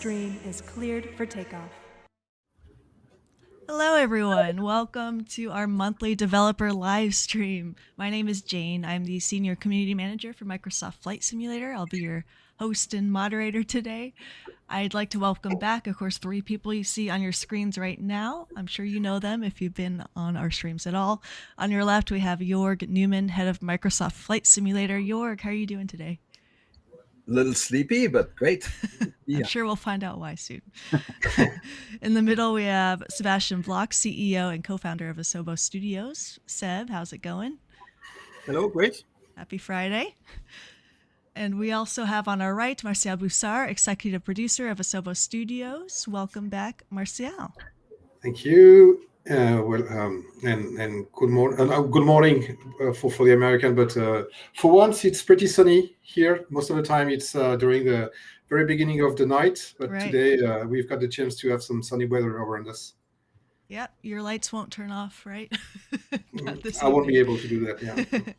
stream is cleared for takeoff. Hello, everyone. Welcome to our monthly developer live stream. My name is Jayne. I'm the Senior Community Manager for Microsoft Flight Simulator. I'll be your host and moderator today. I'd like to welcome back, of course, 3 people you see on your screens right now. I'm sure you know them if you've been on our streams at all. On your left, we have Jorg Neumann, head of Microsoft Flight Simulator. Jorg, how are you doing today? A little sleepy, but great. I'm sure we'll find out why soon. In the middle, we have Sebastian Wloch, CEO and co-founder of Asobo Studios. Seb, how's it going? Hello, great. Happy Friday. And we also have on our right, Martial Bossard, executive producer of Asobo Studios. Welcome back, Martial. Thank you. And good morning for the American, but for once it's pretty sunny here. Most of the time it's during the very beginning of the night, but Right. Today we've got the chance to have some sunny weather around us. Yep, your lights won't turn off, right? I won't be able to do that, yeah.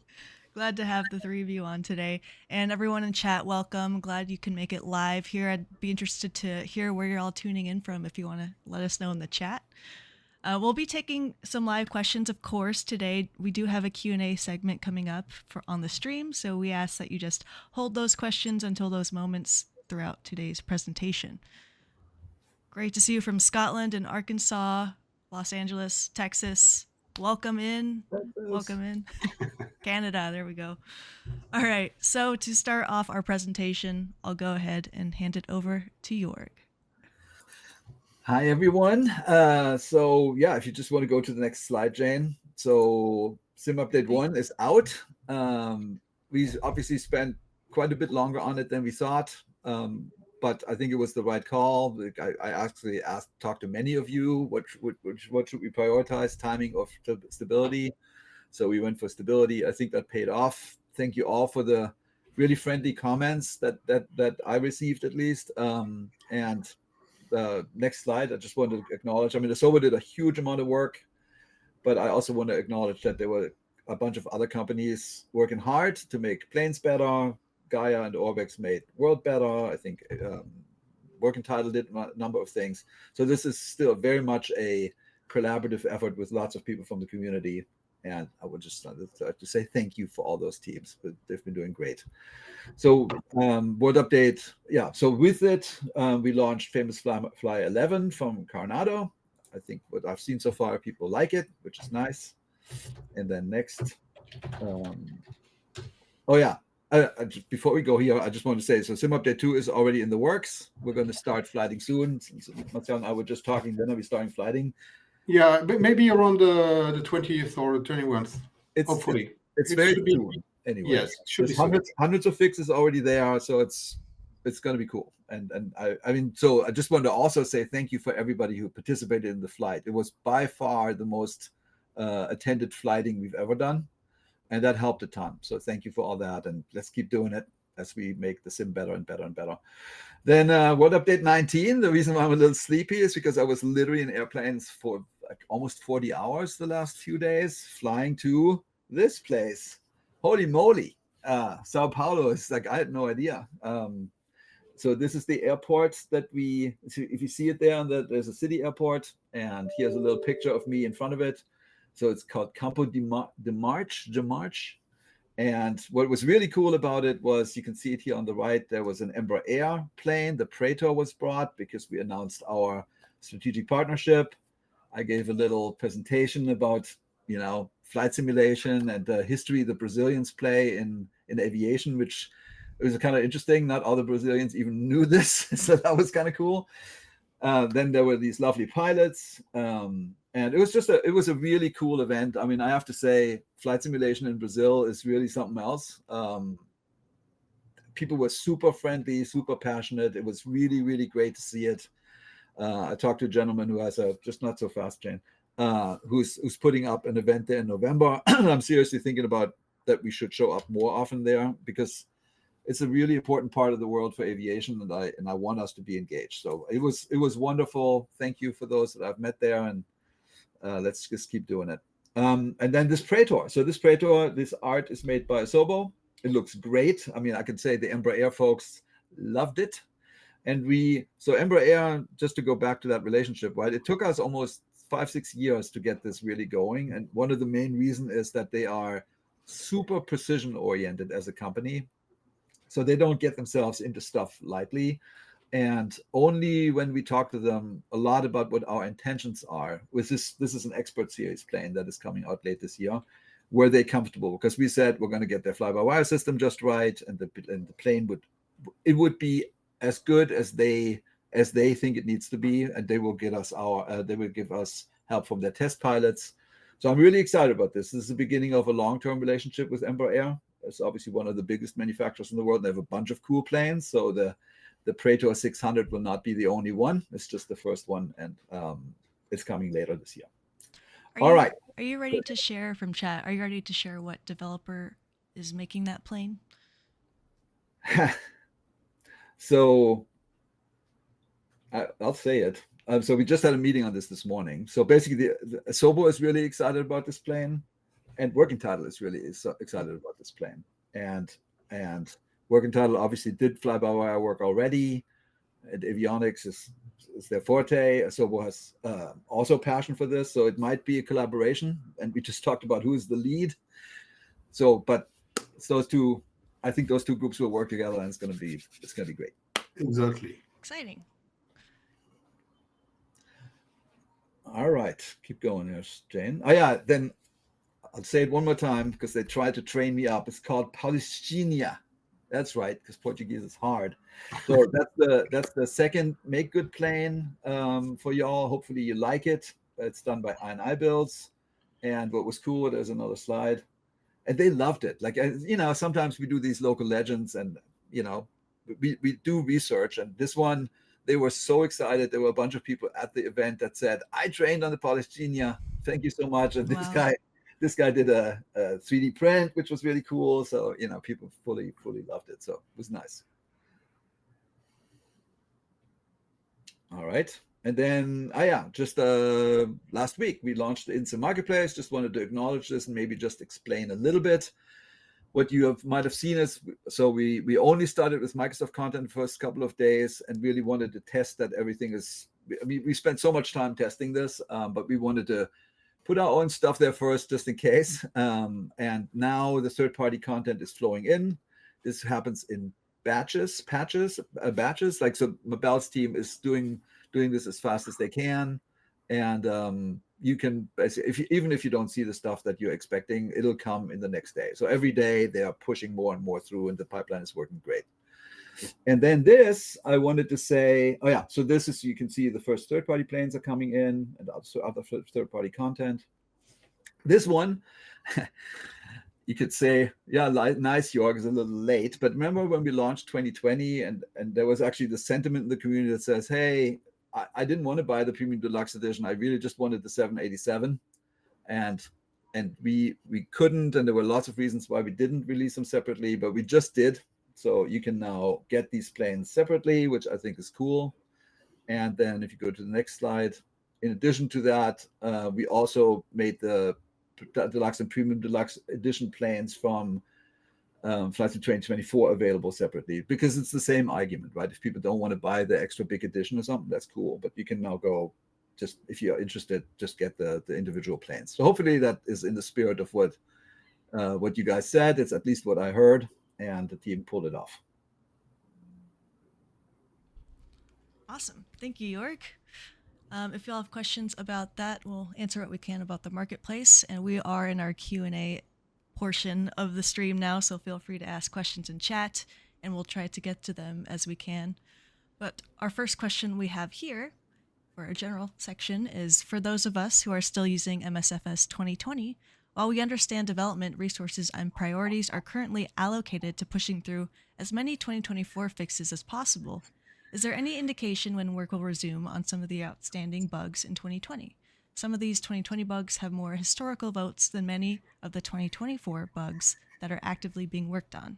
Glad to have the 3 of you on today. And everyone in chat, welcome. Glad you can make it live here. I'd be interested to hear where you're all tuning in from if you want to let us know in the chat. We'll be taking some live questions, of course, today. We do have a Q&A segment coming up on the stream, so we ask that you just hold those questions until those moments throughout today's presentation. Great to see you from Scotland and Arkansas, Los Angeles, Texas. Welcome in. Welcome in. Canada, there we go. All right, so to start off our presentation, I'll go ahead and hand it over to Jorg. Hi, everyone. So yeah, if you just want to go to the next slide, Jayne. So Sim Update 1 is out. We obviously spent quite a bit longer on it than we thought, but I think it was the right call. I actually talked to many of you, what should we prioritize, timing or stability? So we went for stability. I think that paid off. Thank you all for the really friendly comments that I received, at least. And next slide, I just want to acknowledge, I mean, Asobo did a huge amount of work, but I also want to acknowledge that there were a bunch of other companies working hard to make planes better. Gaia and Orbex made World better. I think Working Title did a number of things. So this is still very much a collaborative effort with lots of people from the community. And I would just like to say thank you for all those teams. They've been doing great. So board update, yeah. So with it, we launched Famous Fly 11 from Coronado. I think what I've seen so far, people like it, which is nice. And then next, oh yeah. Before we go here, I just want to say, so Sim Update 2 is already in the works. We're going to start flighting soon. Martial and I were just talking, then I'll be starting flighting. Yeah, but maybe around the 20th or the 21st, hopefully. It's very soon. Anyway, yes, should be hundreds of fixes already there, so it's going to be cool. And I mean, so I just wanted to also say thank you for everybody who participated in the flight. It was by far the most attended flighting we've ever done, and that helped a ton. So thank you for all that, and let's keep doing it as we make the sim better and better and better. Then World Update 19, the reason why I'm a little sleepy is because I was literally in airplanes for like almost 40 hours the last few days, flying to this place. Holy moly. Sao Paulo is like, I had no idea. So this is the airport that if you see it there, there's a city airport, and here's a little picture of me in front of it. So it's called Campo de March. And what was really cool about it was, you can see it here on the right, there was an Embraer plane. The Praetor was brought because we announced our strategic partnership. I gave a little presentation about, flight simulation and the history the Brazilians play in aviation, which was kind of interesting. Not all the Brazilians even knew this, so that was kind of cool. Then there were these lovely pilots, and it was a really cool event. I mean, I have to say, flight simulation in Brazil is really something else. People were super friendly, super passionate. It was really, really great to see it. I talked to a gentleman who has just not so fast, Jayne, who's putting up an event there in November. I'm seriously thinking about that we should show up more often there, because it's a really important part of the world for aviation, and I want us to be engaged. So it was wonderful. Thank you for those that I've met there, and let's just keep doing it. And then this Praetor. So this Praetor, this art is made by Asobo. It looks great. I mean, I can say the Embraer folks loved it. And so Embraer, just to go back to that relationship, right? It took us almost 5-6 years to get this really going. And one of the main reasons is that they are super precision oriented as a company. So they don't get themselves into stuff lightly. And only when we talk to them a lot about what our intentions are, with this is an expert series plane that is coming out late this year, were they comfortable? Because we said we're going to get their fly-by-wire system just right, and the plane would be as good as they think it needs to be, and they will give us help from their test pilots. So I'm really excited about this. This is the beginning of a long-term relationship with Embraer. It's obviously one of the biggest manufacturers in the world. They have a bunch of cool planes. So the Praetor 600 will not be the only one. It's just the first one, and it's coming later this year. All right. Are you ready to share from chat? Are you ready to share what developer is making that plane? So I'll say it. So we just had a meeting on this morning. So basically, the Asobo is really excited about this plane, and Working Title is really excited about this plane. And Working Title obviously did fly-by-wire work already, and avionics is their forte. Asobo has also passion for this, so it might be a collaboration. And we just talked about who is the lead. So, but it's those two. I think those two groups will work together, and it's gonna be great. Exactly. Exciting. All right, keep going. Here's Jayne. Oh yeah, then I'll say it one more time because they tried to train me up. It's called Palestina. That's right, because Portuguese is hard. So that's the second make good plane for y'all. Hopefully you like it. It's done by I&I Builds. And what was cool, there's another slide. And they loved it. Like, sometimes we do these local legends and, we do research. And this one, they were so excited. There were a bunch of people at the event that said, I trained on the Palestina. Thank you so much. And Wow. this guy did a 3D print, which was really cool. So, people fully loved it. So it was nice. All right. And then, just last week, we launched the Instant Marketplace. Just wanted to acknowledge this and maybe just explain a little bit. What you might have seen is, so we only started with Microsoft content the first couple of days and really wanted to test that everything is, we spent so much time testing this, but we wanted to put our own stuff there first, just in case. And now the third-party content is flowing in. This happens in batches. Like, so Mabel's team is doing this as fast as they can. And you can, even if you don't see the stuff that you're expecting, it'll come in the next day. So every day they are pushing more and more through, and the pipeline is working great. And then this, I wanted to say, so this is, you can see the first third-party planes are coming in, and also other third-party content. This one, you could say, nice, Jorg, is a little late. But remember when we launched 2020, and there was actually the sentiment in the community that says, hey, I didn't want to buy the Premium Deluxe Edition. I really just wanted the 787. And we couldn't, and there were lots of reasons why we didn't release them separately, but we just did. So you can now get these planes separately, which I think is cool. And then if you go to the next slide, in addition to that, we also made the Deluxe and Premium Deluxe Edition planes from Flight Sim 2024 available separately, because it's the same argument, right? If people don't want to buy the extra big edition or something, that's cool. But you can now go, just if you're interested, just get the individual planes. So hopefully that is in the spirit of what you guys said. It's at least what I heard, and the team pulled it off. Awesome. Thank you, Jorg. If y'all have questions about that, we'll answer what we can about the marketplace. And we are in our Q&A portion of the stream now, so feel free to ask questions in chat, and we'll try to get to them as we can. But our first question we have here for a general section is, for those of us who are still using MSFS 2020, while we understand development resources and priorities are currently allocated to pushing through as many 2024 fixes as possible, is there any indication when work will resume on some of the outstanding bugs in 2020? Some of these 2020 bugs have more historical votes than many of the 2024 bugs that are actively being worked on.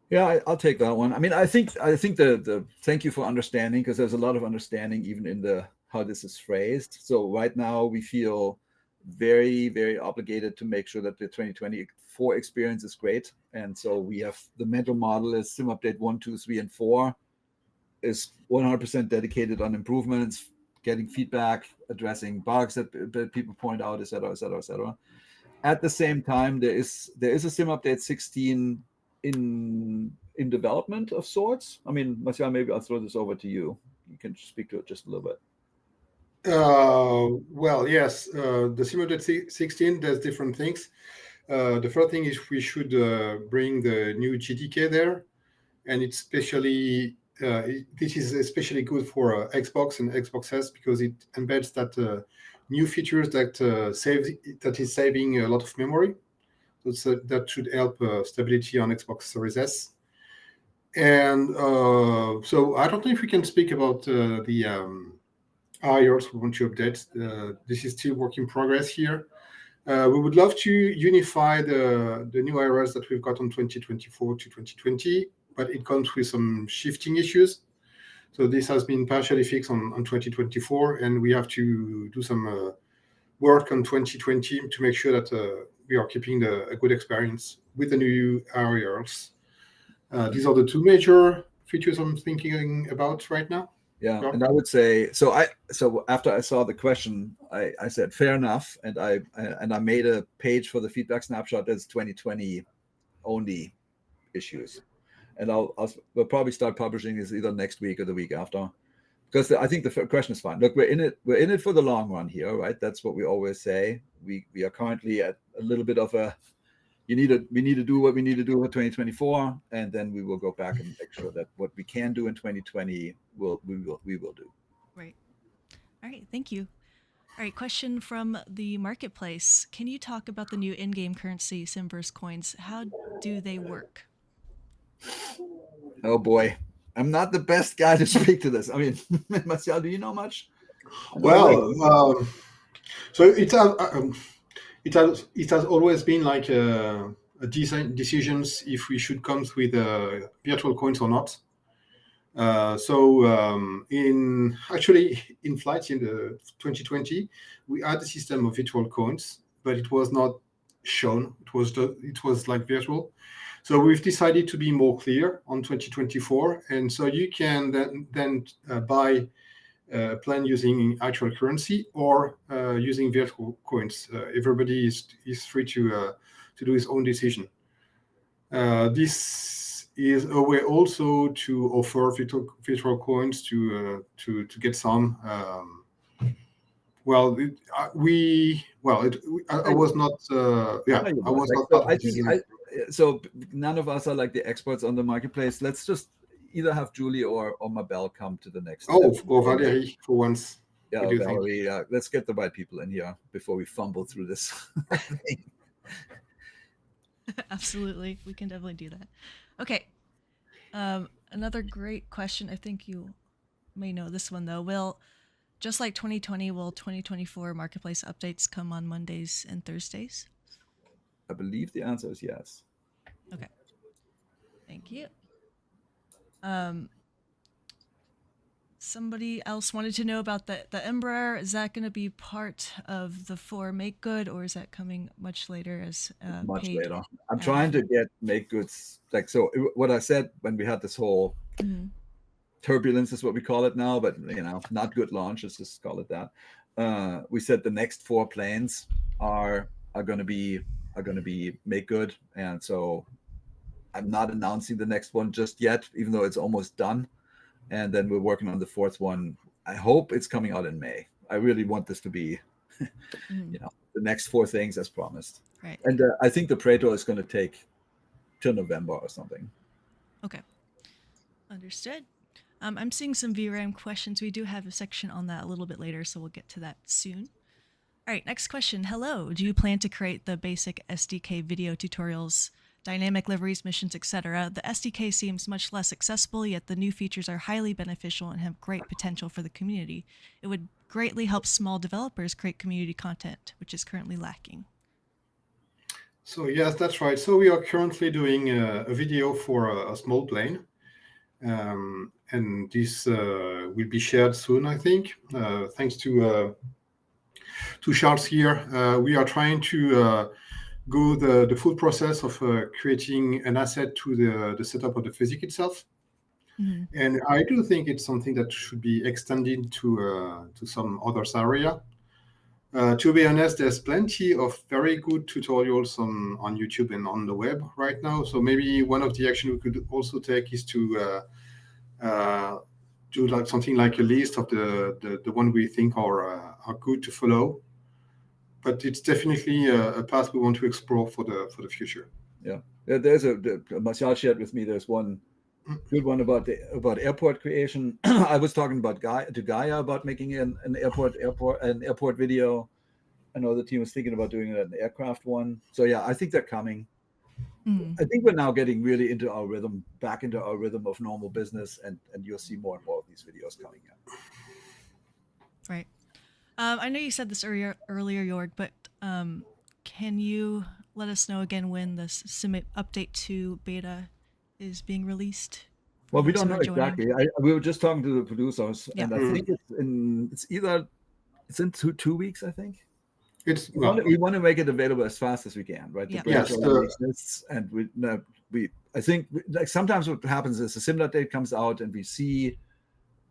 Yeah, I'll take that one. I mean, I think the thank you for understanding, because there's a lot of understanding even in the how this is phrased. So right now we feel very, very obligated to make sure that the 2024 experience is great. And so we have the mental model is sim update 1, 2, 3, and 4. is 100% dedicated on improvements, getting feedback, addressing bugs that people point out, etc., etc., etc. At the same time, there is a sim update 16 in development of sorts. I mean, Martial, maybe I'll throw this over to you. You can speak to it just a little bit. Well, yes, the sim update 16 does different things. The first thing is we should bring the new GTK there, and it's especially this is especially good for Xbox and Xbox S because it embeds that new features that is saving a lot of memory. So that should help stability on Xbox Series S. And so I don't know if we can speak about the IRs we want to update. This is still work in progress here. We would love to unify the new IRs that we've got on 2024 to 2020, but it comes with some shifting issues. So this has been partially fixed on 2024, and we have to do some work on 2020 to make sure that we are keeping a good experience with the new IRs. These are the two major features I'm thinking about right now. Yeah, and I would say so after I saw the question, I said fair enough, and I made a page for the feedback snapshot that's 2020 only issues, and we'll probably start publishing this either next week or the week after, because I think the question is fine. Look, we're in it for the long run here, right? That's what we always say. We are currently at a little bit of a we need to do what we need to do for 2024, and then we will go back and make sure that what we can do in 2020 we will do. Right. All right. Thank you. All right. Question from the marketplace. Can you talk about the new in-game currency Simverse coins? How do they work? Oh boy, I'm not the best guy to speak to this. I mean, Martial, do you know much? Well, so it has always been like a decisions if we should come with virtual coins or not. In flight in the 2020, we had a system of virtual coins, but it was not shown. It was like virtual. So we've decided to be more clear on 2024, and so you can then buy a plan using actual currency or using virtual coins. Everybody is free to do his own decision. This is a way also to offer virtual coins to get some. I was not. I was not. So none of us are like the experts on the marketplace. Let's just either have Julie or Mabel come to the next. Or Valerie for once. Yeah, Valerie. Let's get the right people in here before we fumble through this thing. Absolutely, we can definitely do that. Okay, another great question. I think you may know this one though. Just like 2020, will 2024 marketplace updates come on Mondays and Thursdays? I believe the answer is yes. Okay. Thank you. Somebody else wanted to know about the Embraer. Is that going to be part of the 4 make good, or is that coming much later as much paid? later? I'm trying to get make goods what I said when we had this whole turbulence is what we call it now, but not good launch. Let's just call it that. We said the next 4 planes are going to be make good, and so I'm not announcing the next one just yet, even though it's almost done. And then we're working on the 4th one. I hope it's coming out in May. I really want this to be, the next 4 things as promised. Right. And I think the Praetor is going to take till November or something. Okay. Understood. I'm seeing some VRAM questions. We do have a section on that a little bit later, so we'll get to that soon. All right, next question. Hello. Do you plan to create the basic SDK video tutorials, dynamic liveries, missions, etc.? The SDK seems much less accessible, yet the new features are highly beneficial and have great potential for the community. It would greatly help small developers create community content, which is currently lacking. So yes, that's right. So we are currently doing a video for a small plane. And this will be shared soon, I think, thanks to Charles here. We are trying to go the full process of creating an asset to the setup of the physics itself. And I do think it's something that should be extended to some others area. To be honest, there's plenty of very good tutorials on YouTube and on the web right now. So maybe one of the action we could also take is to do like something like a list of the one we think are good to follow. But it's definitely a path we want to explore for the future. Yeah, there's Martial shared with me. There's one good one about airport creation. I was talking about Gaia about making an airport video. I know the team was thinking about doing an aircraft one. So yeah, I think they're coming. I think we're now getting really into our rhythm, back into our rhythm of normal business, and you'll see more and more of these videos coming out. Right. I know you said this earlier, Jorg, but can you let us know again when the Sim Update 2 beta is being released? Well, we don't know exactly. We were just talking to the producers, and I think it's in 2 weeks, I think. We want to make it available as fast as we can, right? The branch already exists, and I think like sometimes what happens is a sim update comes out and we see,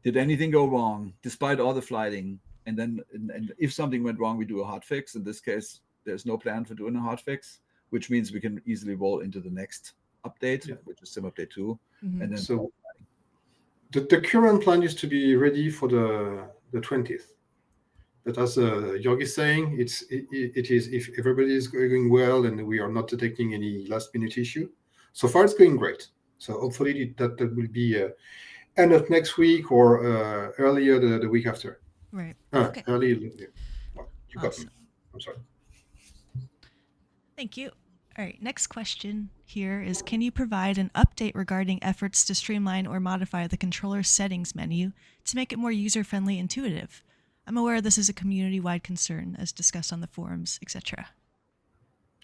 did anything go wrong despite all the flighting, and then if something went wrong, we do a hot fix. In this case, there's no plan for doing a hot fix, which means we can easily roll into the next update, which is sim update 2, and then so the current plan is to be ready for the 20th. But as Jorg is saying, it is if everybody is going well and we are not detecting any last-minute issue. So far, it's going great. So hopefully that will be end of next week or earlier the week after. Right. Okay. Early. Well, you got me. I'm sorry. Thank you. All right. Next question here is: can you provide an update regarding efforts to streamline or modify the controller settings menu to make it more user-friendly, intuitive? I'm aware this is a community-wide concern, as discussed on the forums, etc.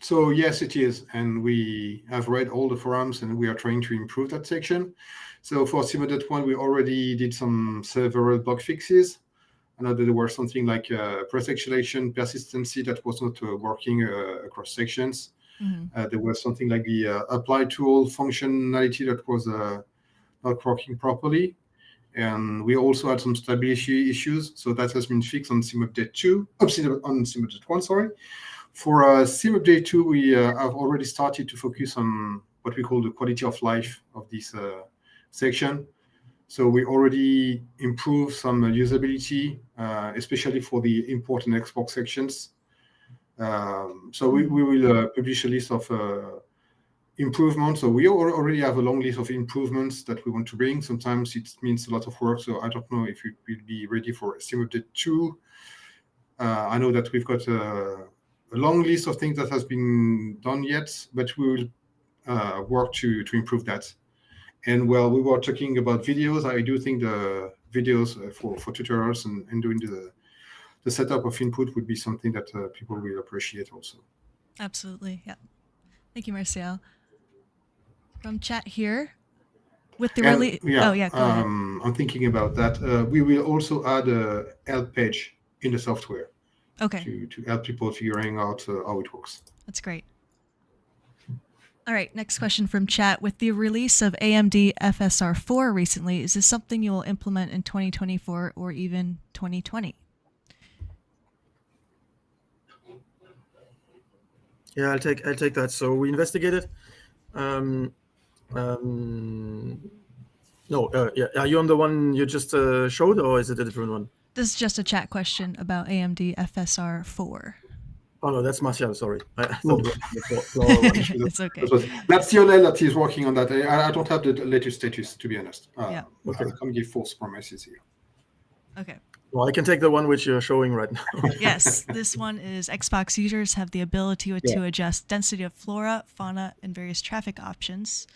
So yes, it is, and we have read all the forums, and we are trying to improve that section. So for Sim.1, we already did several bug fixes. I know that there was something like press acceleration persistency that was not working across sections. There was something like the apply tool functionality that was not working properly. And we also had some stability issues, so that has been fixed on Sim Update 2, on Sim Update 1, sorry. For Sim Update 2, we have already started to focus on what we call the quality of life of this section. So we already improved some usability, especially for the import and export sections. So we will publish a list of improvements. So we already have a long list of improvements that we want to bring. Sometimes it means a lot of work, so I don't know if it will be ready for Sim Update 2. I know that we've got a long list of things that has been done yet, but we will work to improve that. And while we were talking about videos, I do think the videos for tutorials and doing the setup of input would be something that people will appreciate also. Absolutely, yeah. Thank you, Martial. From chat here, with the release. Yeah, go ahead. I'm thinking about that. We will also add a help page in the software. Okay. To help people figuring out how it works. That's great. All right, next question from chat. With the release of AMD FSR 4 recently, is this something you will implement in 2024 or even 2020? Yeah, I'll take that. So we investigated. No, are you on the one you just showed, or is it a different one? This is just a chat question about AMD FSR 4. Oh no, that's Martial. Sorry. It's okay. That's Lionel that is working on that. I don't have the latest status, to be honest. Yeah. Okay. I can't give false promises here. Okay. Well, I can take the one which you're showing right now. Yes, this one is Xbox users have the ability to adjust density of flora, fauna, and various traffic options.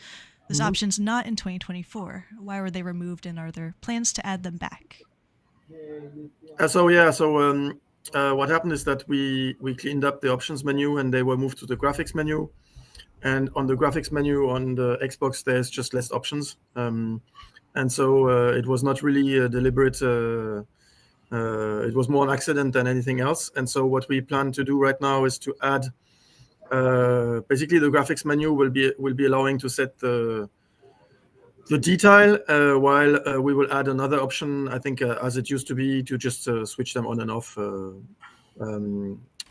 Those options not in 2024. Why were they removed, and are there plans to add them back? What happened is that we cleaned up the options menu and they were moved to the graphics menu. And on the graphics menu on the Xbox, there's just less options. And so it was not really a deliberate, it was more an accident than anything else. And so what we plan to do right now is to add, basically the graphics menu will be allowing to set the the detail, while we will add another option, I think, as it used to be, to just switch them on and off.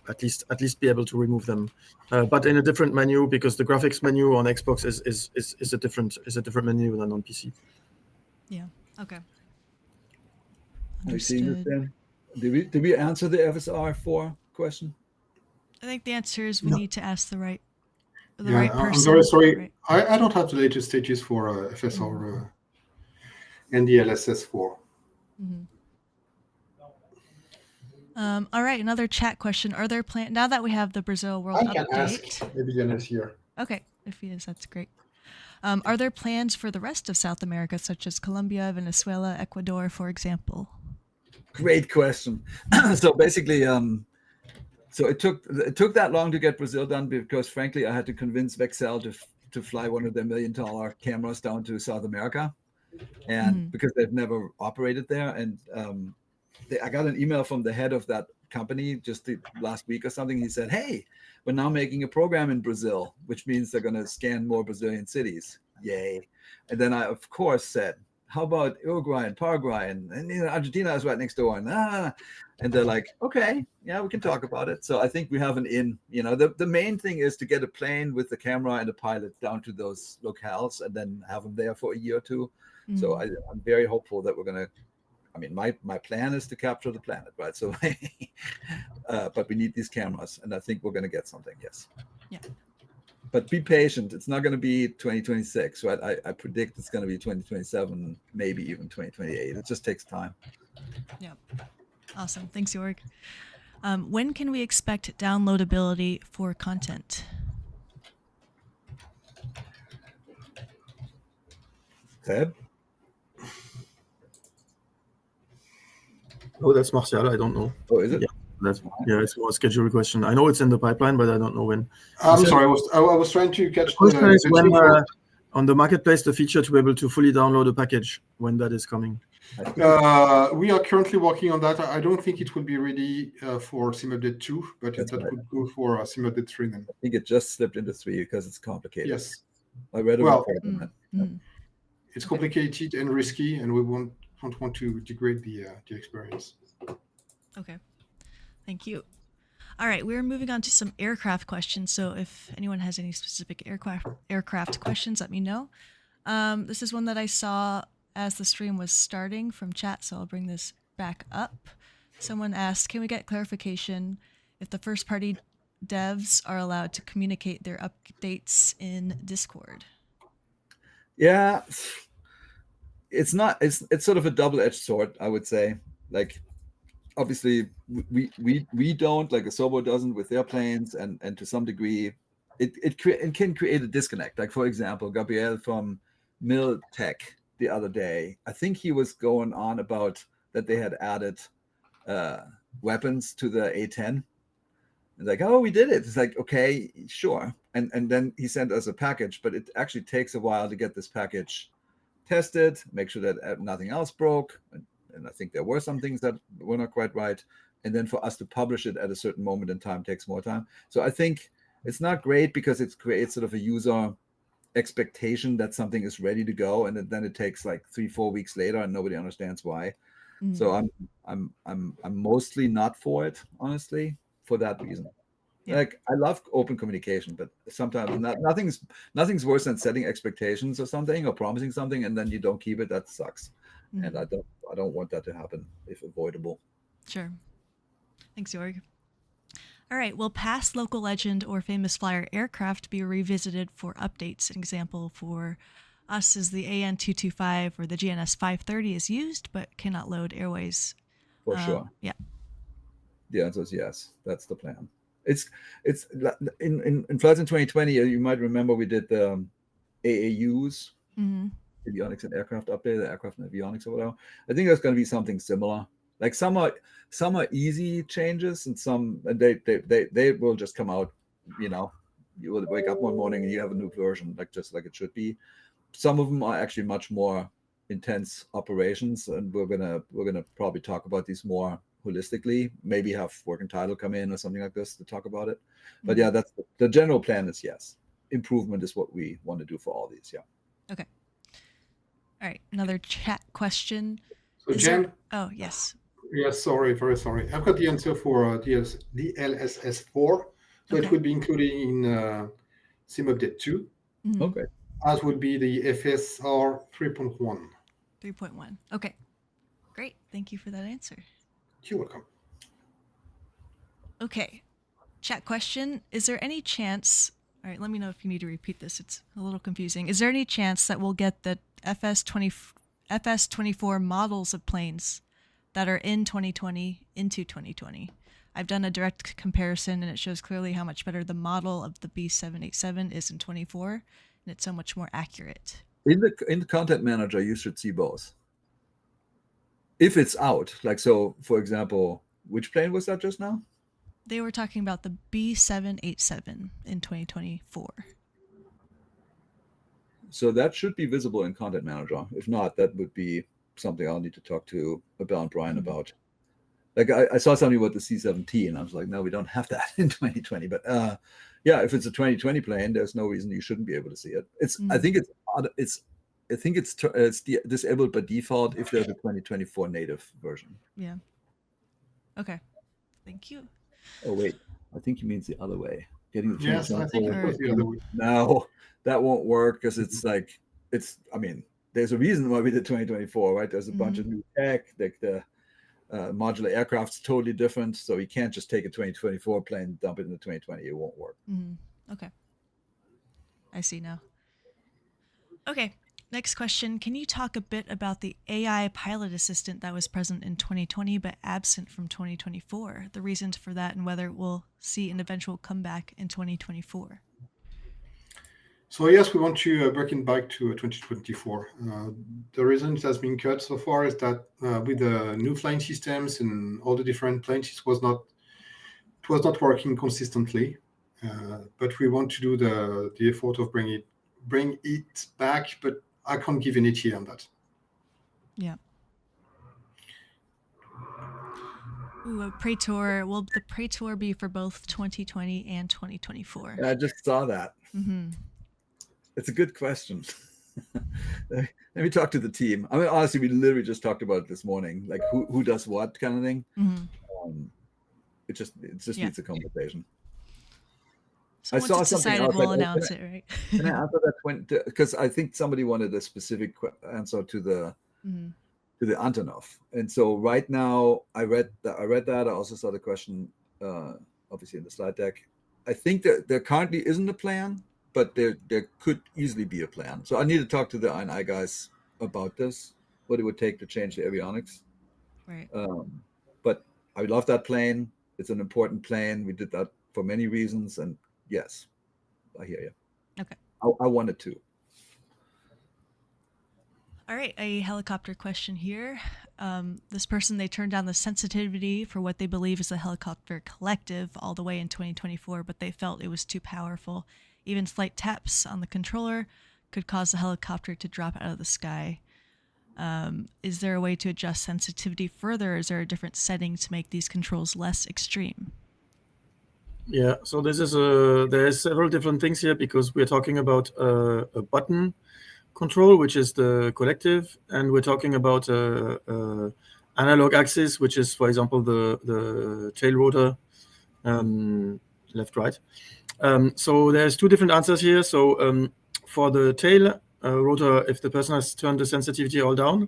At least be able to remove them, but in a different menu, because the graphics menu on Xbox is a different menu than on PC. Yeah. Okay. Are you seeing this Understood. then? Did we answer the FSR4 question? I think the answer is we No. need to ask the right Yeah, right person. I'm very sorry. Right. I don't have the latest status for FSR and the LSS4. Mhm. All right, another chat question. Are there plans now that we have the Brazil World I can update? ask. Maybe Jan is here. Okay, if he is, that's great. Are there plans for the rest of South America, such as Colombia, Venezuela, Ecuador, for example? Great question. So basically, so it took that long to get Brazil done because, frankly, I had to convince Vexel to fly one of their $1 million cameras down to South America, and because they've never operated there. And I got an email from the head of that company just last week or something. He said, "Hey, we're now making a program in Brazil, which means they're going to scan more Brazilian cities. Yay!" And then I, of course, said, "How about Uruguay and Paraguay and Argentina is right next door?" And they're like, "Okay, yeah, we can talk about it." So I think we have an in. The main thing is to get a plane with the camera and a pilot down to those locales and then have them there for a year or two. So I'm very hopeful that we're going to. I mean, my plan is to capture the planet, right? So, but we need these cameras, and I think we're going to get something. Yes. Yeah. But be patient. It's not going to be 2026, right? I predict it's going to be 2027, maybe even 2028. It just takes time. Yeah. Awesome. Thanks, Jorg. When can we expect downloadability for content? Ted? Oh, that's Martial. I don't know. Oh, is it? Yeah, it's more a schedule question. I know it's in the pipeline, but I don't know when. I'm sorry. I was trying to catch The question is when the on the marketplace the feature to be able to fully download a package, when that is coming. we are currently working on that. I don't think it will be ready for Sim Update 2, but that could go for Sim Update 3 then. I think it just slipped into 3 because it's complicated. Yes. I read about it. It's complicated and risky, and we don't want to degrade the experience. Okay. Thank you. All right, we're moving on to some aircraft questions. So if anyone has any specific aircraft questions, let me know. This is one that I saw as the stream was starting from chat, so I'll bring this back up. Someone asked, can we get clarification if the first-party devs are allowed to communicate their updates in Discord? Yeah, it's not. It's sort of a double-edged sword, I would say. Like, obviously, we don't, like Asobo doesn't with their planes, and to some degree, it can create a disconnect. Like, for example, Gabriel from Miltech the other day, I think he was going on about that they had added weapons to the A10. It's like, oh, we did it. It's like, okay, sure. And then he sent us a package, but it actually takes a while to get this package tested, make sure that nothing else broke. And I think there were some things that were not quite right. And then for us to publish it at a certain moment in time takes more time. So I think it's not great because it creates sort of a user expectation that something is ready to go, and then it takes like 3-4 weeks later and nobody understands why. So I'm mostly not for it, honestly, for that reason. Yeah. Like, I love open communication, but sometimes nothing's worse than setting expectations or something or promising something and then you don't keep it. That sucks. And I don't want that to happen if avoidable. Sure. Thanks, Jorg. All right. Will past local legend or famous flyer aircraft be revisited for updates? An example for us is the AN225 or the GNS 530 is used but cannot load airways. For sure. Yeah. The answer is yes. That's the plan. It's in Flights in 2020. You might remember we did the AAUs, avionics and aircraft update, the aircraft and avionics or whatever. I think there's going to be something similar. Like some are easy changes, and they will just come out. You will wake up one morning and you have a new version, just like it should be. Some of them are actually much more intense operations, and we're gonna probably talk about these more holistically. Maybe have working title come in or something like this to talk about it. But yeah, that's the general plan is yes. Improvement is what we want to do for all these. Yeah. Okay. All right, another chat question. So Jayne, oh, yes. yes, sorry, very sorry. I've got the answer for DLSS4. So Okay. it would be included in Sim Update 2, Okay. as would be the FSR 3.1. 3.1. Okay. Great. Thank you for that answer. You're welcome. Okay. Chat question. Is there any chance, all right, let me know if you need to repeat this. It's a little confusing. Is there any chance that we'll get the FS24 models of planes that are in 2020 into 2020? I've done a direct comparison and it shows clearly how much better the model of the B787 is in 24, and it's so much more accurate. In the content manager, you should see both. If it's out, like, so for example, which plane was that just now? They were talking about the B787 in 2024. So that should be visible in content manager. If not, that would be something I'll need to talk to Abel and Brian about. Like I saw something about the C-17. I was like, no, we don't have that in 2020. But yeah, if it's a 2020 plane, there's no reason you shouldn't be able to see it. It's I think it's disabled by default if there's a 2024 native version. Yeah. Okay. Thank you. Oh wait, I think he means the other way. Getting the Yes, I think it was the other way. No, that won't work because it's like I mean, there's a reason why we did 2024, right? There's a bunch of new tech, like the modular aircraft's totally different, so you can't just take a 2024 plane and dump it into 2020. It won't work. Okay. I see now. Okay. Next question. Can you talk a bit about the AI pilot assistant that was present in 2020 but absent from 2024? The reasons for that and whether it will see an eventual comeback in 2024? So yes, we want to bring it back to 2024. The reason it has been cut so far is that with the new flying systems and all the different planes, it was not working consistently. But we want to do the effort of bring it back. But I can't give any tier on that. Yeah. Ooh, a Praetor. Will the Praetor be for both 2020 and 2024? I just saw that. Mm-hmm. It's a good question. Let me talk to the team. I mean, honestly, we literally just talked about it this morning, like who does what kind of thing. It just needs a conversation. So once it's decided, we'll announce it, right? Can I answer that? Because I think somebody wanted a specific answer to the Antonov, and so right now I read that. I also saw the question, obviously in the slide deck. I think that there currently isn't a plan, but there could easily be a plan. So I need to talk to the I&I guys about this, what it would take to change the avionics. Right. But I love that plane. It's an important plane. We did that for many reasons, and yes, I hear you. Okay. I wanted to. All right, a helicopter question here. This person, they turned down the sensitivity for what they believe is the helicopter collective all the way in 2024, but they felt it was too powerful. Even slight taps on the controller could cause the helicopter to drop out of the sky. Is there a way to adjust sensitivity further? Is there a different setting to make these controls less extreme? Yeah, so there's several different things here because we're talking about a button control, which is the collective, and we're talking about analog axis, which is, for example, the tail rotor, left, right. So there's two different answers here. So for the tail rotor, if the person has turned the sensitivity all down,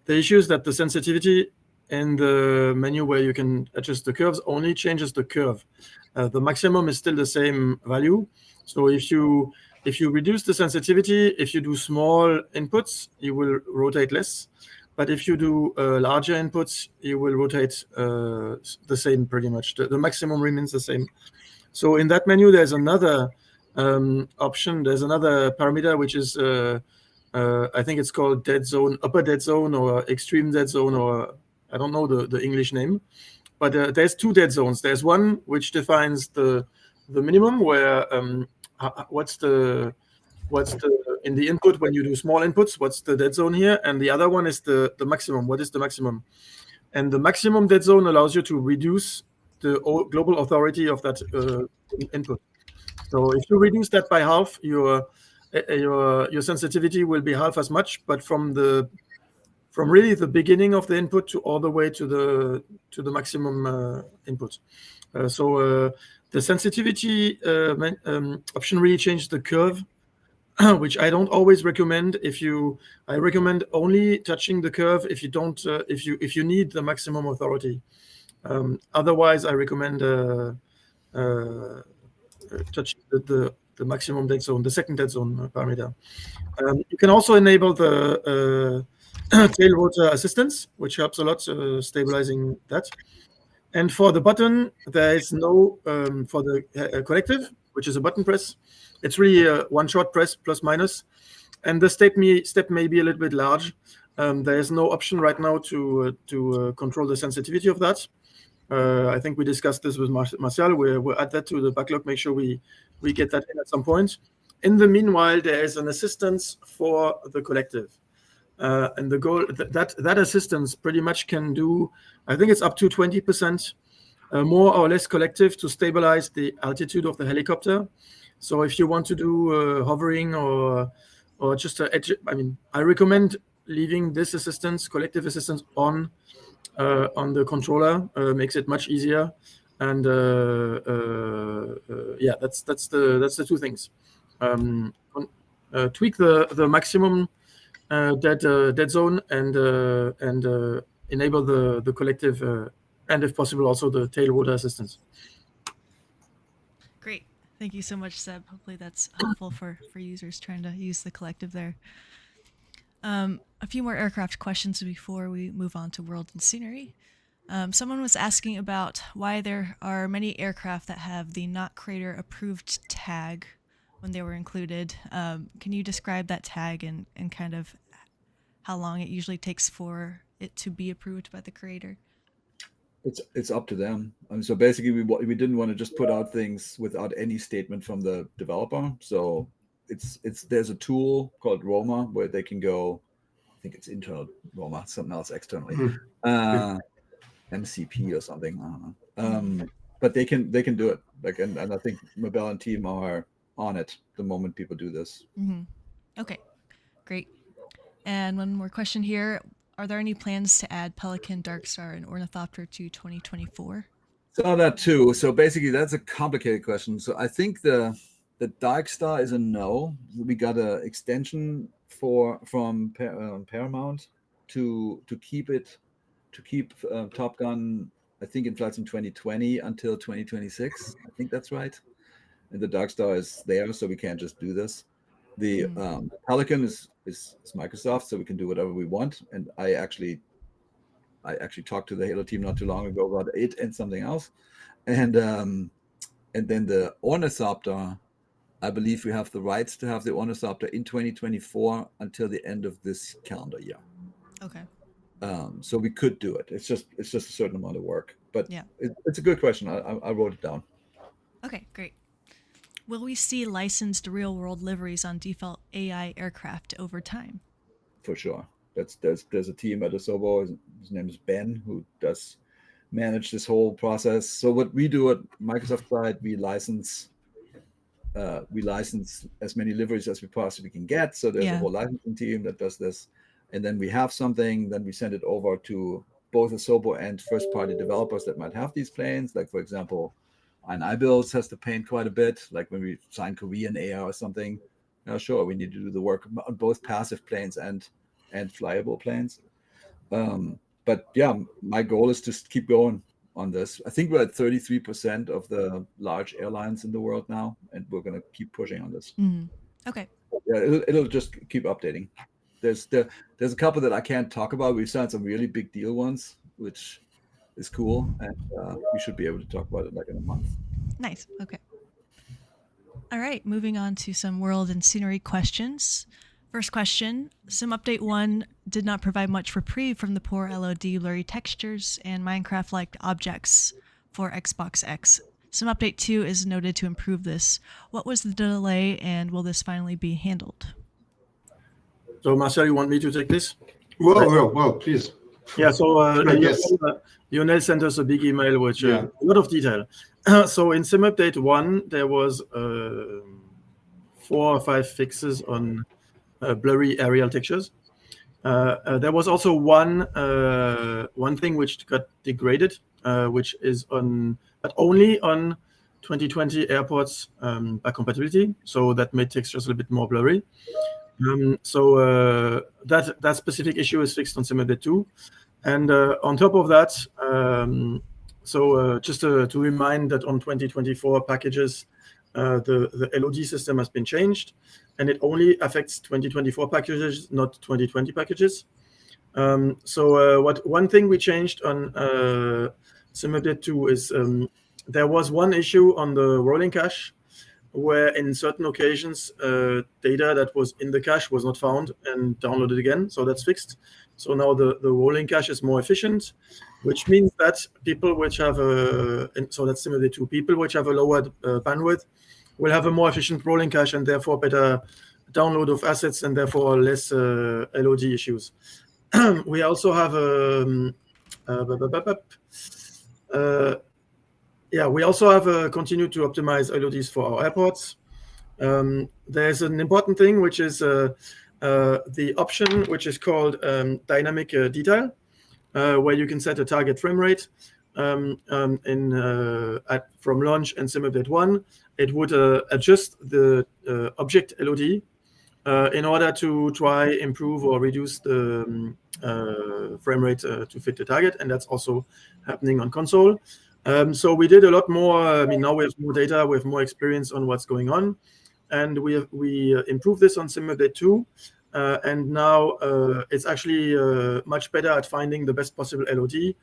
the issue is that the sensitivity in the menu where you can adjust the curves only changes the curve. The maximum is still the same value. So if you reduce the sensitivity, if you do small inputs, you will rotate less. But if you do larger inputs, you will rotate the same pretty much. The maximum remains the same. So in that menu, there's another option. There's another parameter, which is, I think it's called dead zone, upper dead zone, or extreme dead zone, or I don't know the English name. But there's two dead zones. There's one which defines the minimum, where what's the in the input when you do small inputs, what's the dead zone here, and the other one is the maximum. What is the maximum? And the maximum dead zone allows you to reduce the global authority of that input. So if you reduce that by half, your your sensitivity will be half as much, but from really the beginning of the input to all the way to the maximum input. So the sensitivity option really changed the curve, which I don't always recommend. I recommend only touching the curve if you don't if you need the maximum authority. Otherwise, I recommend touching the maximum dead zone, the second dead zone parameter. You can also enable the tail rotor assistance, which helps a lot stabilizing that. And for the button, there is no for the collective, which is a button press. It's really a one-shot press plus minus, and the step may be a little bit large. There is no option right now to control the sensitivity of that. I think we discussed this with Martial. We'll add that to the backlog. Make sure we get that in at some point. In the meanwhile, there is an assistance for the collective, and the goal that assistance pretty much can do. I think it's up to 20% more or less collective to stabilize the altitude of the helicopter. So if you want to do hovering or just I recommend leaving this assistance, collective assistance, on the controller. Makes it much easier. And that's the two things. Tweak the maximum dead zone and enable the collective and if possible also the tail rotor assistance. Great. Thank you so much, Seb. Hopefully that's helpful for users trying to use the collective there. A few more aircraft questions before we move on to world and scenery. Someone was asking about why there are many aircraft that have the not crater approved tag when they were included. Can you describe that tag and kind of how long it usually takes for it to be approved by the creator? It's up to them. So basically, we didn't want to just put out things without any statement from the developer. So there's a tool called Roma where they can go. I think it's internal Roma, something else externally, MCP or something. I don't know. But they can do it. Like and I think Mabel and team are on it the moment people do this. Mm-hmm. Okay, great. And one more question here. Are there any plans to add Pelican, Darkstar, and Ornithopter to 2024? Saw that too. So basically, that's a complicated question. So I think the Darkstar is a no. We got an extension from Paramount to keep Top Gun, I think, in flights in 2020 until 2026. I think that's right. And the Darkstar is there, so we can't just do this. The Pelican is Microsoft, so we can do whatever we want. And I actually talked to the Halo team not too long ago about it and something else. And then the Ornithopter, I believe we have the rights to have the Ornithopter in 2024 until the end of this calendar year. Okay. So we could do it. It's just a certain amount of work. But yeah, it's a good question. I wrote it down. Okay, great. Will we see licensed real-world liveries on default AI aircraft over time? For sure. There's a team at Asobo. His name is Ben, who does manage this whole process. So what we do at Microsoft side, we license as many liveries as we possibly can get. So there's a whole licensing team that does this, and then we have something. Then we send it over to both Asobo and first-party developers that might have these planes. Like for example, iBuilds has to paint quite a bit, like when we sign Korean Air or something. Sure, we need to do the work on both passive planes and flyable planes. But yeah, my goal is to keep going on this. I think we're at 33% of the large airlines in the world now, and we're going to keep pushing on this. Mm-hmm. Okay. Yeah, it'll just keep updating. There's a couple that I can't talk about. We've signed some really big deal ones, which is cool, and we should be able to talk about it like in a month. Nice. Okay. All right, moving on to some world and scenery questions. First question, Sim Update 1 did not provide much reprieve from the poor LOD blurry textures and Minecraft-like objects for Xbox X. Sim Update 2 is noted to improve this. What was the delay, and will this finally be handled? So Marcel, you want me to take this? Well, please. Yeah, so Lionel sent us a big email, which a lot of detail. So in Sim Update 1, there was 4 or 5 fixes on blurry aerial textures. There was also one thing which got degraded, which is but only on 2020 airports by compatibility. So that made textures a little bit more blurry. So that specific issue is fixed on SimUpdate 2. And on top of that, just to remind that on 2024 packages, the LOD system has been changed, and it only affects 2024 packages, not 2020 packages. One thing we changed on SimUpdate 2 is there was one issue on the rolling cache, where in certain occasions data that was in the cache was not found and downloaded again. So that's fixed. So now the rolling cache is more efficient, which means that people which have so that's similar to people which have a lower bandwidth will have a more efficient rolling cache and therefore better download of assets and therefore less LOD issues. We also have we also have continued to optimize LODs for our airports. There's an important thing, which is the option which is called dynamic detail, where you can set a target frame rate from launch and SimUpdate 1. It would adjust the object LOD in order to try improve or reduce the frame rate to fit the target, and that's also happening on console. So we did a lot more. I mean, now we have more data, we have more experience on what's going on, and we improved this on SimUpdate 2, and now it's actually much better at finding the best possible LOD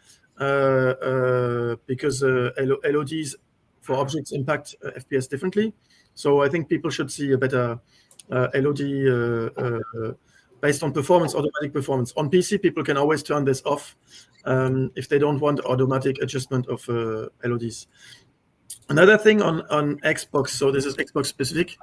because LODs for objects impact FPS differently. So I think people should see a better LOD based on performance, automatic performance. On PC, people can always turn this off if they don't want automatic adjustment of LODs. Another thing on Xbox, so this is Xbox specific.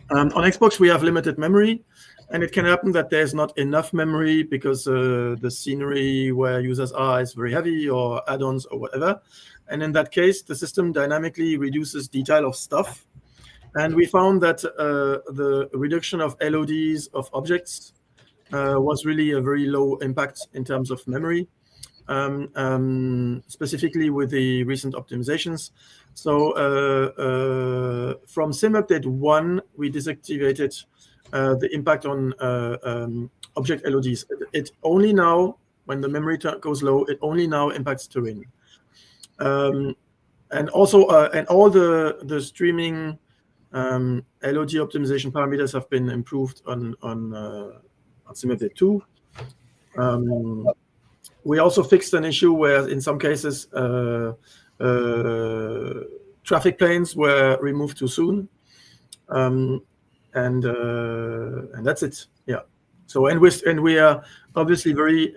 On Xbox, we have limited memory, and it can happen that there's not enough memory because the scenery where users are is very heavy, or add-ons or whatever. And in that case, the system dynamically reduces detail of stuff. And we found that the reduction of LODs of objects was really a very low impact in terms of memory, specifically with the recent optimizations. So from SimUpdate 1, we deactivated the impact on object LODs. It only now, when the memory goes low, it only now impacts terrain. And also, and all the streaming LOD optimization parameters have been improved on SimUpdate 2. We also fixed an issue where, in some cases, traffic planes were removed too soon, and that's it. Yeah. So and we are obviously very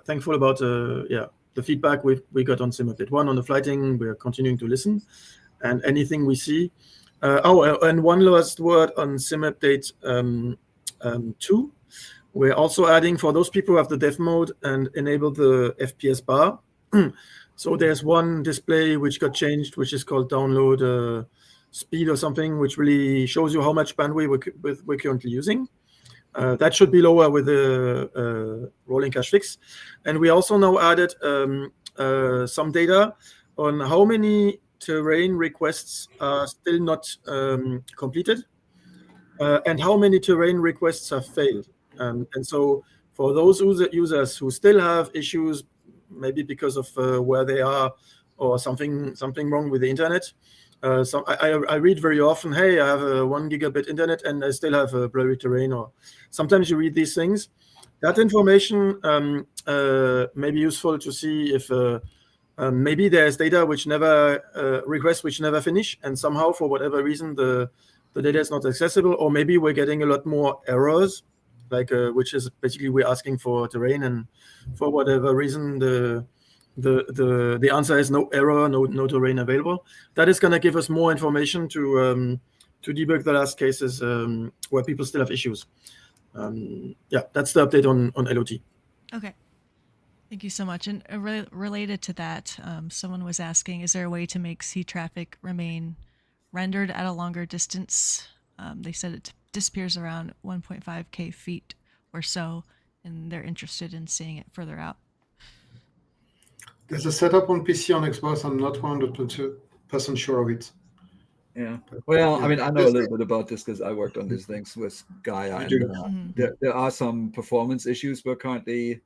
thankful about the feedback we got on SimUpdate 1 on the flighting. We are continuing to listen, and anything we see. And one last word on SimUpdate 2. We're also adding, for those people who have the dev mode, and enable the FPS bar. So there's one display which got changed, which is called download speed or something, which really shows you how much bandwidth we're currently using. That should be lower with the rolling cache fix. And we also now added some data on how many terrain requests are still not completed, and how many terrain requests have failed. And so for those users who still have issues, maybe because of where they are or something wrong with the internet, I read very often, hey, I have a 1 gigabit internet and I still have a blurry terrain, or sometimes you read these things. That information may be useful to see if maybe there's data which never, requests which never finish, and somehow for whatever reason the data is not accessible, or maybe we're getting a lot more errors, like which is basically we're asking for terrain, and for whatever reason the answer is no error, no terrain available. That is going to give us more information to debug the last cases where people still have issues. That's the update on LOT. Okay. Thank you so much. And related to that, someone was asking, is there a way to make sea traffic remain rendered at a longer distance? They said it disappears around 1.5k feet or so, and they're interested in seeing it further out. There's a setup on PC on Xbox. I'm not 100% sure of it. Yeah. Well, Yeah. I mean, I know a little bit about this because I worked on these things with Gaia, You and do. there are some performance issues we're currently.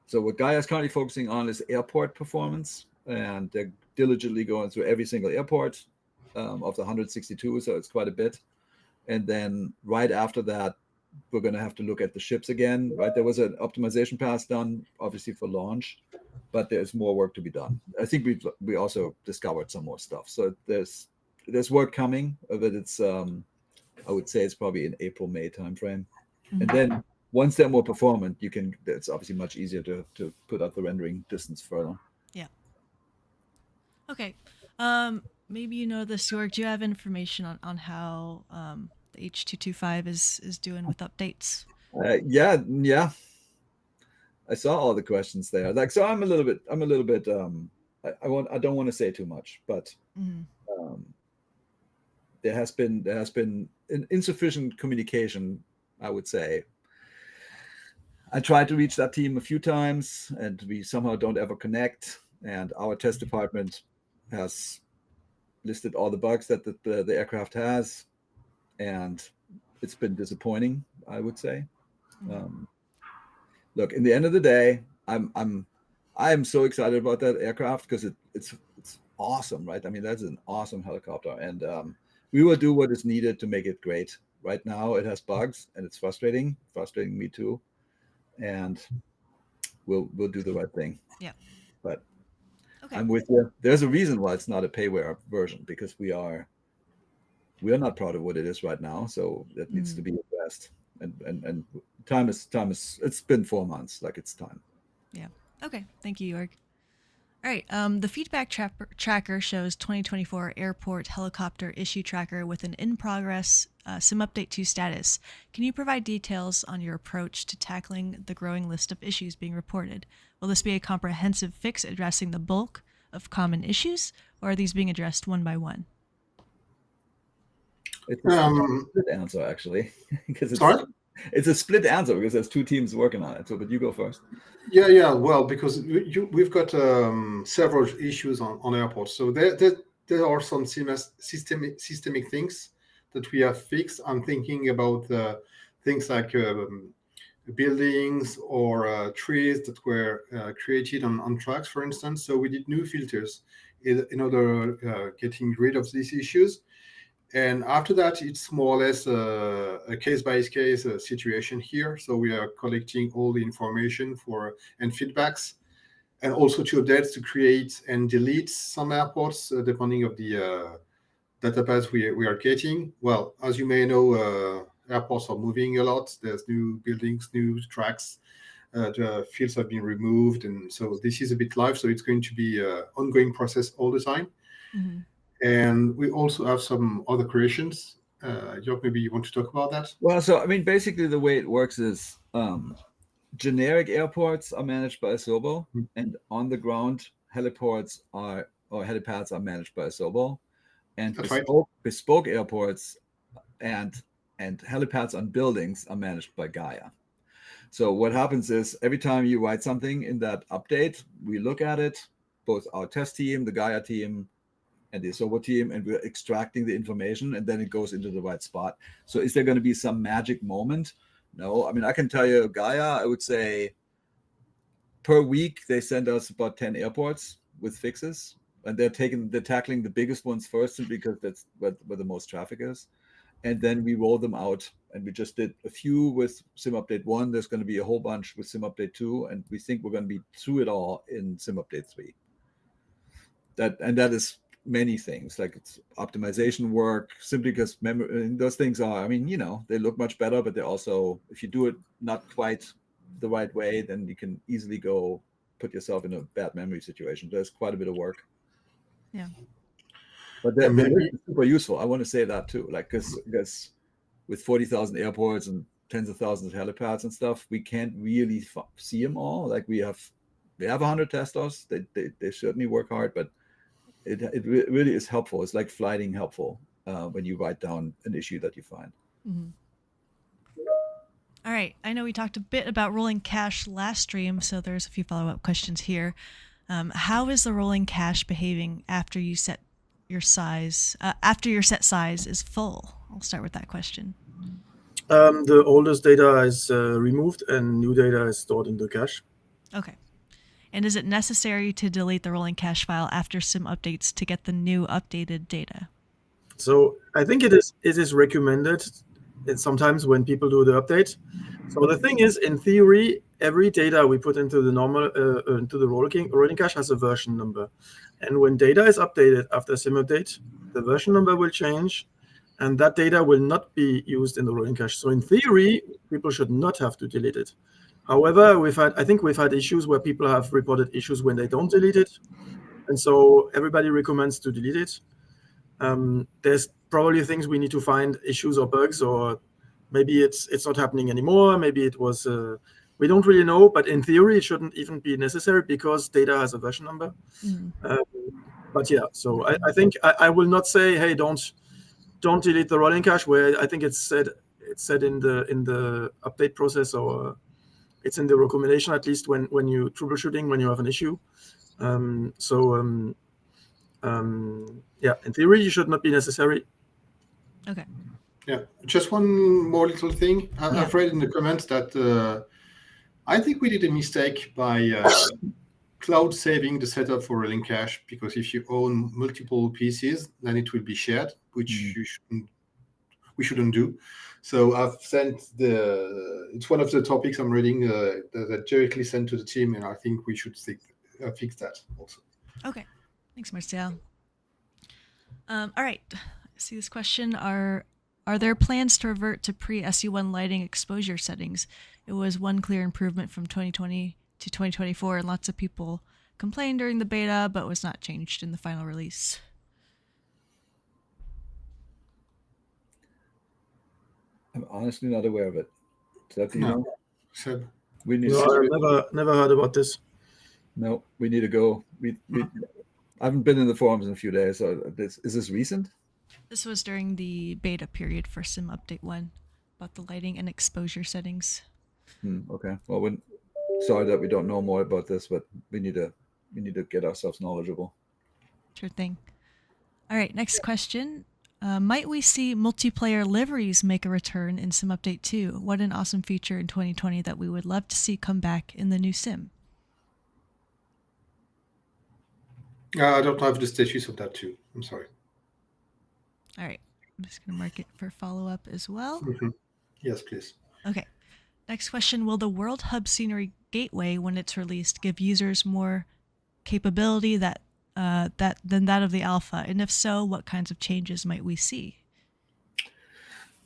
So what Gaia is currently focusing on is airport performance, and they're diligently going through every single airport of the 162. So it's quite a bit. And then right after that, we're going to have to look at the ships again. Right, there was an optimization pass done, obviously for launch, but there's more work to be done. I think we also discovered some more stuff. So there's work coming, but it's I would say it's probably in April-May timeframe. And then once they're more performant, it's obviously much easier to put up the rendering distance further. Yeah. Okay. Maybe you know this, Jorg. Do you have information on how the H.225 is doing with updates? Yeah. I saw all the questions there. Like, so I'm a little bit. I don't want to say too much, but there has been an insufficient communication, I would say. I tried to reach that team a few times, and we somehow don't ever connect. And our test department has listed all the bugs that the aircraft has, and it's been disappointing, I would say. Look, in the end of the day, I'm so excited about that aircraft because it's awesome, right? I mean, that's an awesome helicopter, and we will do what is needed to make it great. Right now, it has bugs, and it's frustrating me too. And we'll do the right thing. Yeah. But okay. I'm with you. There's a reason why it's not a payware version, because we are not proud of what it is right now. So that needs to be addressed. And time is it's been 4 months. Like, it's time. Yeah. Okay. Thank you, Jorg. All right. The feedback tracker shows 2024 airport helicopter issue tracker with an in-progress Sim Update 2 status. Can you provide details on your approach to tackling the growing list of issues being reported? Will this be a comprehensive fix addressing the bulk of common issues, or are these being addressed one by one? It's a split answer, actually. Sorry? It's a split answer because there's 2 teams working on it. So, but you go first. Yeah. Well, because we've got several issues on airports. So there are some systemic things that we have fixed. I'm thinking about things like buildings or trees that were created on tracks, for instance. So we did new filters in order getting rid of these issues. And after that, it's more or less a case-by-case situation here. So we are collecting all the information and feedbacks, and also to update, to create and delete some airports depending of the database we are getting. Well, as you may know, airports are moving a lot. There's new buildings, new tracks. The fields have been removed, and so this is a bit live. So it's going to be an ongoing process all the time. Mm-hmm. And we also have some other creations. Jorg, maybe you want to talk about that? Well, so I mean, basically the way it works is generic airports are managed by Asobo, and on the ground helipads are managed by Asobo, and bespoke airports and helipads on buildings are managed by Gaia. So what happens is every time you write something in that update, we look at it, both our test team, the Gaia team, and the Asobo team, and we're extracting the information, and then it goes into the right spot. So is there going to be some magic moment? No. I mean, I can tell you, Gaia, I would say per week they send us about 10 airports with fixes, and they're tackling the biggest ones first, because that's where the most traffic is. And then we roll them out, and we just did a few with Sim Update 1. There's going to be a whole bunch with Sim Update 2, and we think we're going to be through it all in Sim Update 3. That is many things, like it's optimization work, simply because those things are, I mean, they look much better, but they're also, if you do it not quite the right way, then you can easily go put yourself in a bad memory situation. There's quite a bit of work. Yeah. But they're super useful. I want to say that too, like, because with 40,000 airports and tens of thousands of helipads and stuff, we can't really see them all. Like, we have 100 testers. They certainly work hard, but it really is helpful. It's like flighting helpful when you write down an issue that you find. All right. I know we talked a bit about rolling cache last stream, so there's a few follow-up questions here. How is the rolling cache behaving after you set your size? After your set size is full? I'll start with that question. The oldest data is removed and new data is stored in the cache. Okay. And is it necessary to delete the rolling cache file after sim updates to get the new updated data? So I think it is recommended sometimes when people do the update. So the thing is, in theory, every data we put into the into the rolling cache has a version number, and when data is updated after a sim update, the version number will change, and that data will not be used in the rolling cache. So in theory, people should not have to delete it. However, I think we've had issues where people have reported issues when they don't delete it, and so everybody recommends to delete it. There's probably things we need to find issues or bugs, or maybe it's not happening anymore. Maybe it was we don't really know, but in theory it shouldn't even be necessary because data has a version number. But yeah, so I think I will not say, hey, don't delete the rolling cache, where I think it's said in the update process, or it's in the recommendation, at least when you troubleshooting, when you have an issue. Yeah, in theory, it should not be necessary. Okay. Yeah, just one more little thing. I've read in the comments that I think we did a mistake by cloud saving the setup for rolling cache, because if you own multiple PCs, then it will be shared, which we shouldn't do. So I've sent it's one of the topics I'm reading that directly sent to the team, and I think we should fix that also. Okay. Thanks, Martial. All right. I see this question. Are there plans to revert to pre-SU1 lighting exposure settings? It was one clear improvement from 2020 to 2024, and lots of people complained during the beta, but was not changed in the final release. I'm honestly not aware of it. Seb, do you know? Seb? We need I've never heard about this. No, we need to go. I haven't been in the forums in a few days. So is this recent? This was during the beta period for Sim Update 1 about the lighting and exposure settings. Okay. Well, sorry that we don't know more about this, but we need to get ourselves knowledgeable. Sure thing. All right, next question. Might we see multiplayer liveries make a return in Sim Update 2? What an awesome feature in 2020 that we would love to see come back in the new Sim. I don't have the status of that too. I'm sorry. All right. I'm just going to mark it for follow-up as well. Yes, please. Okay. Next question. Will the World Hub Scenery Gateway, when it's released, give users more capability than that of the alpha? And if so, what kinds of changes might we see?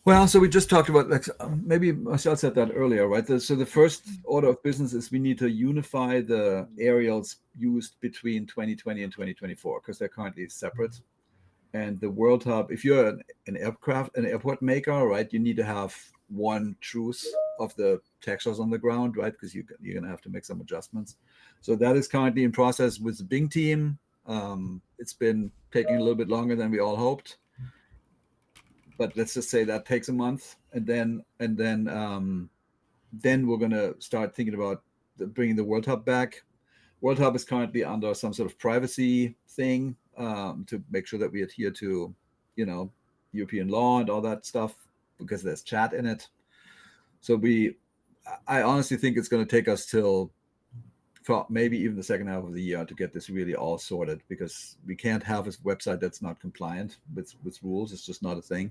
Well, so we just talked about, maybe Martial said that earlier, right? So the first order of business is we need to unify the aerials used between 2020 and 2024, because they're currently separate. And the World Hub, if you're an airport maker, right, you need to have one truth of the textures on the ground, right? Because you're going to have to make some adjustments. So that is currently in process with the Bing team. It's been taking a little bit longer than we all hoped. But let's just say that takes a month, and then we're gonna start thinking about bringing the World Hub back. World Hub is currently under some sort of privacy thing to make sure that we adhere to, European law and all that stuff, because there's chat in it. So I honestly think it's going to take us till maybe even the second half of the year to get this really all sorted, because we can't have a website that's not compliant with rules. It's just not a thing.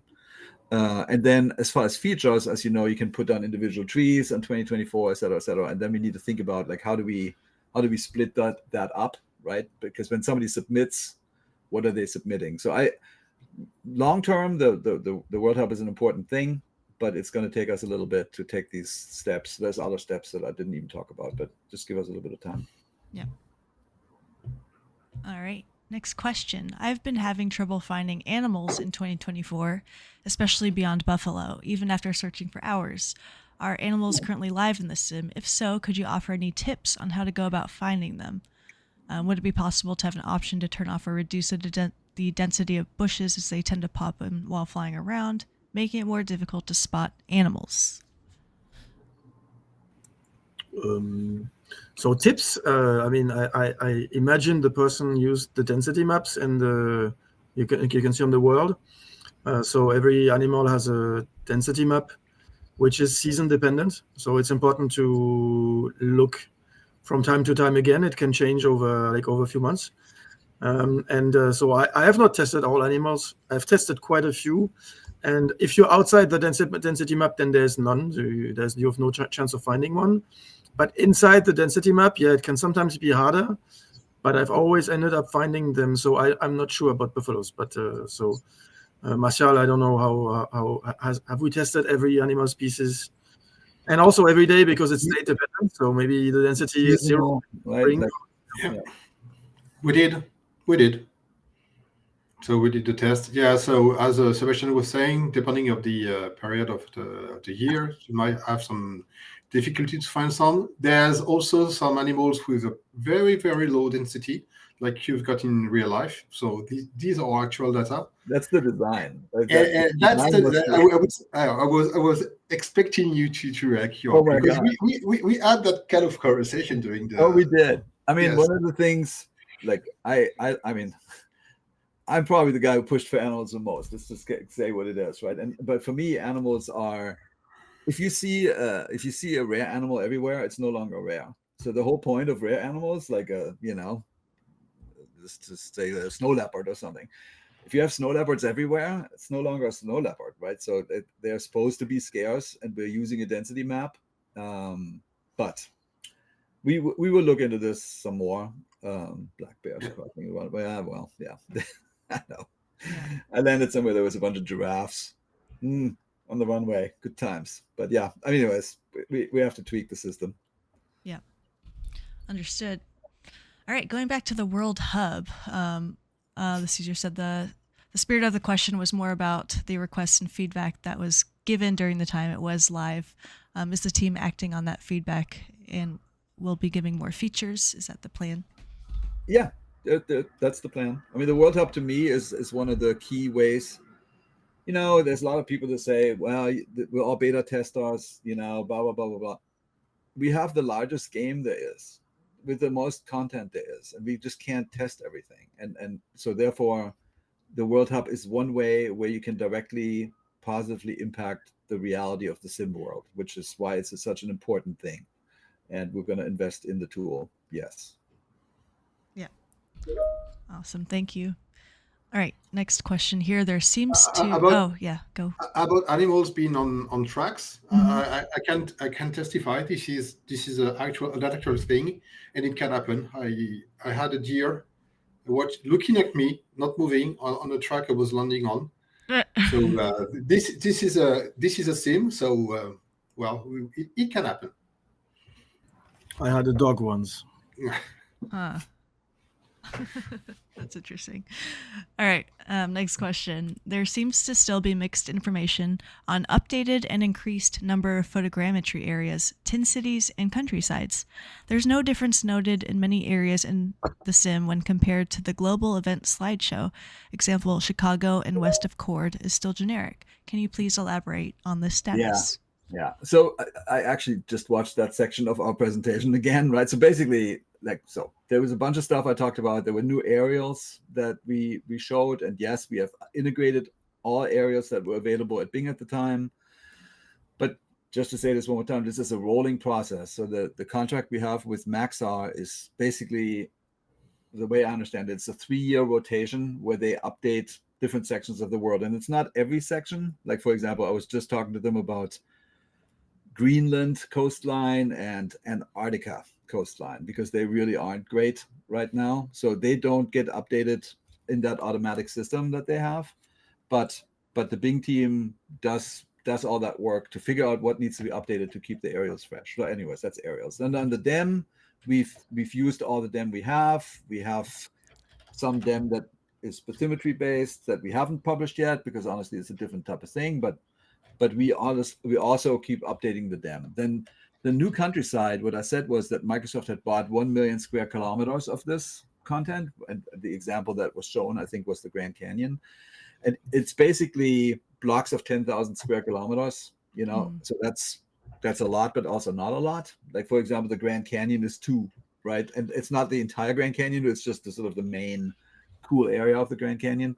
And then as far as features, as you know, you can put down individual trees in 2024, et cetera. And then we need to think about, like, how do we split that up, right? Because when somebody submits, what are they submitting? So long term, the World Hub is an important thing, but it's going to take us a little bit to take these steps. There's other steps that I didn't even talk about, but just give us a little bit of time. Yeah. All right. Next question. I've been having trouble finding animals in 2024, especially beyond buffalo, even after searching for hours. Are animals currently live in the sim? If so, could you offer any tips on how to go about finding them? Would it be possible to have an option to turn off or reduce the density of bushes, as they tend to pop in while flying around? making it more difficult to spot animals? So tips. I imagine the person used the density maps and you can see on the world. So every animal has a density map, which is season dependent. So it's important to look from time to time again. It can change over a few months. So I have not tested all animals. I've tested quite a few. And if you're outside the density map, then there's none. You have no chance of finding one. But inside the density map, yeah, it can sometimes be harder. But I've always ended up finding them. So I'm not sure about buffaloes. But Martial, I don't know how have we tested every animal species, and also every day because it's state dependent. So maybe the density is 0. Right? We did. So we did the test. Yeah. So as Sebastian was saying, depending of the period of the year, you might have some difficulty to find some. There's also some animals with a very, very low density, like you've got in real life. So these are actual data. That's the design. I was expecting you to react, Jorg, because we had that kind of conversation during the. Oh, we did. I mean, Yes. one of the things, like I mean, I'm probably the guy who pushed for animals the most. Let's just say what it is, right? But for me, animals are. If you see a rare animal everywhere, it's no longer rare. So the whole point of rare animals, like just to say a snow leopard or something. If you have snow leopards everywhere, it's no longer a snow leopard, right? So they're supposed to be scarce, and we're using a density map. But we will look into this some more. Black bears crossing. Well, yeah, I know. I landed somewhere there was a bunch of giraffes on the runway. Good times. But yeah, anyways, we have to tweak the system. Yeah, understood. All right, going back to the World Hub, the Caesar said the spirit of the question was more about the requests and feedback that was given during the time it was live. Is the team acting on that feedback and will be giving more features? Is that the plan? Yeah, that's the plan. I mean, the World Hub to me is one of the key ways. You know, there's a lot of people that say, well, we're all beta testers, you know, blah, blah, blah, blah, blah. We have the largest game there is, with the most content there is, and we just can't test everything. And so therefore, the World Hub is one way where you can directly, positively impact the reality of the sim world, which is why it's such an important thing. And we're going to invest in the tool. Yes. Yeah. Awesome. Thank you. All right. Next question here. There seems to. Go. About animals being on tracks. I can testify. This is an actual thing, and it can happen. I had a deer looking at me, not moving on the track I was landing on. So this is a sim. So it can happen. I had a dog once. Huh. That's interesting. All right. Next question. There seems to still be mixed information on updated and increased number of photogrammetry areas, 10 cities, and countrysides. There's no difference noted in many areas in the sim when compared to the global event slideshow. Example, Chicago and west of Cord is still generic. Can you please elaborate on this status? Yeah. So I actually just watched that section of our presentation again, right? So basically, there was a bunch of stuff I talked about. There were new aerials that we showed, and yes, we have integrated all aerials that were available at Bing at the time. But just to say this one more time, this is a rolling process. So the contract we have with Maxar is basically, the way I understand it, it's a 3-year rotation where they update different sections of the world. And it's not every section. Like, for example, I was just talking to them about Greenland coastline and Antarctica coastline, because they really aren't great right now. So they don't get updated in that automatic system that they have. But the Bing team does all that work to figure out what needs to be updated to keep the aerials fresh. So anyways, that's aerials. And on the DEM, we've used all the DEM we have. We have some DEM that is bathymetry based that we haven't published yet, because honestly, it's a different type of thing. But we also keep updating the DEM. Then the new countryside, what I said was that Microsoft had bought 1 million square kilometers of this content. And the example that was shown, I think, was the Grand Canyon. And it's basically blocks of 10,000 square kilometers, you know, so that's a lot, but also not a lot. Like, for example, the Grand Canyon is 2, right? And it's not the entire Grand Canyon, it's just the sort of the main cool area of the Grand Canyon.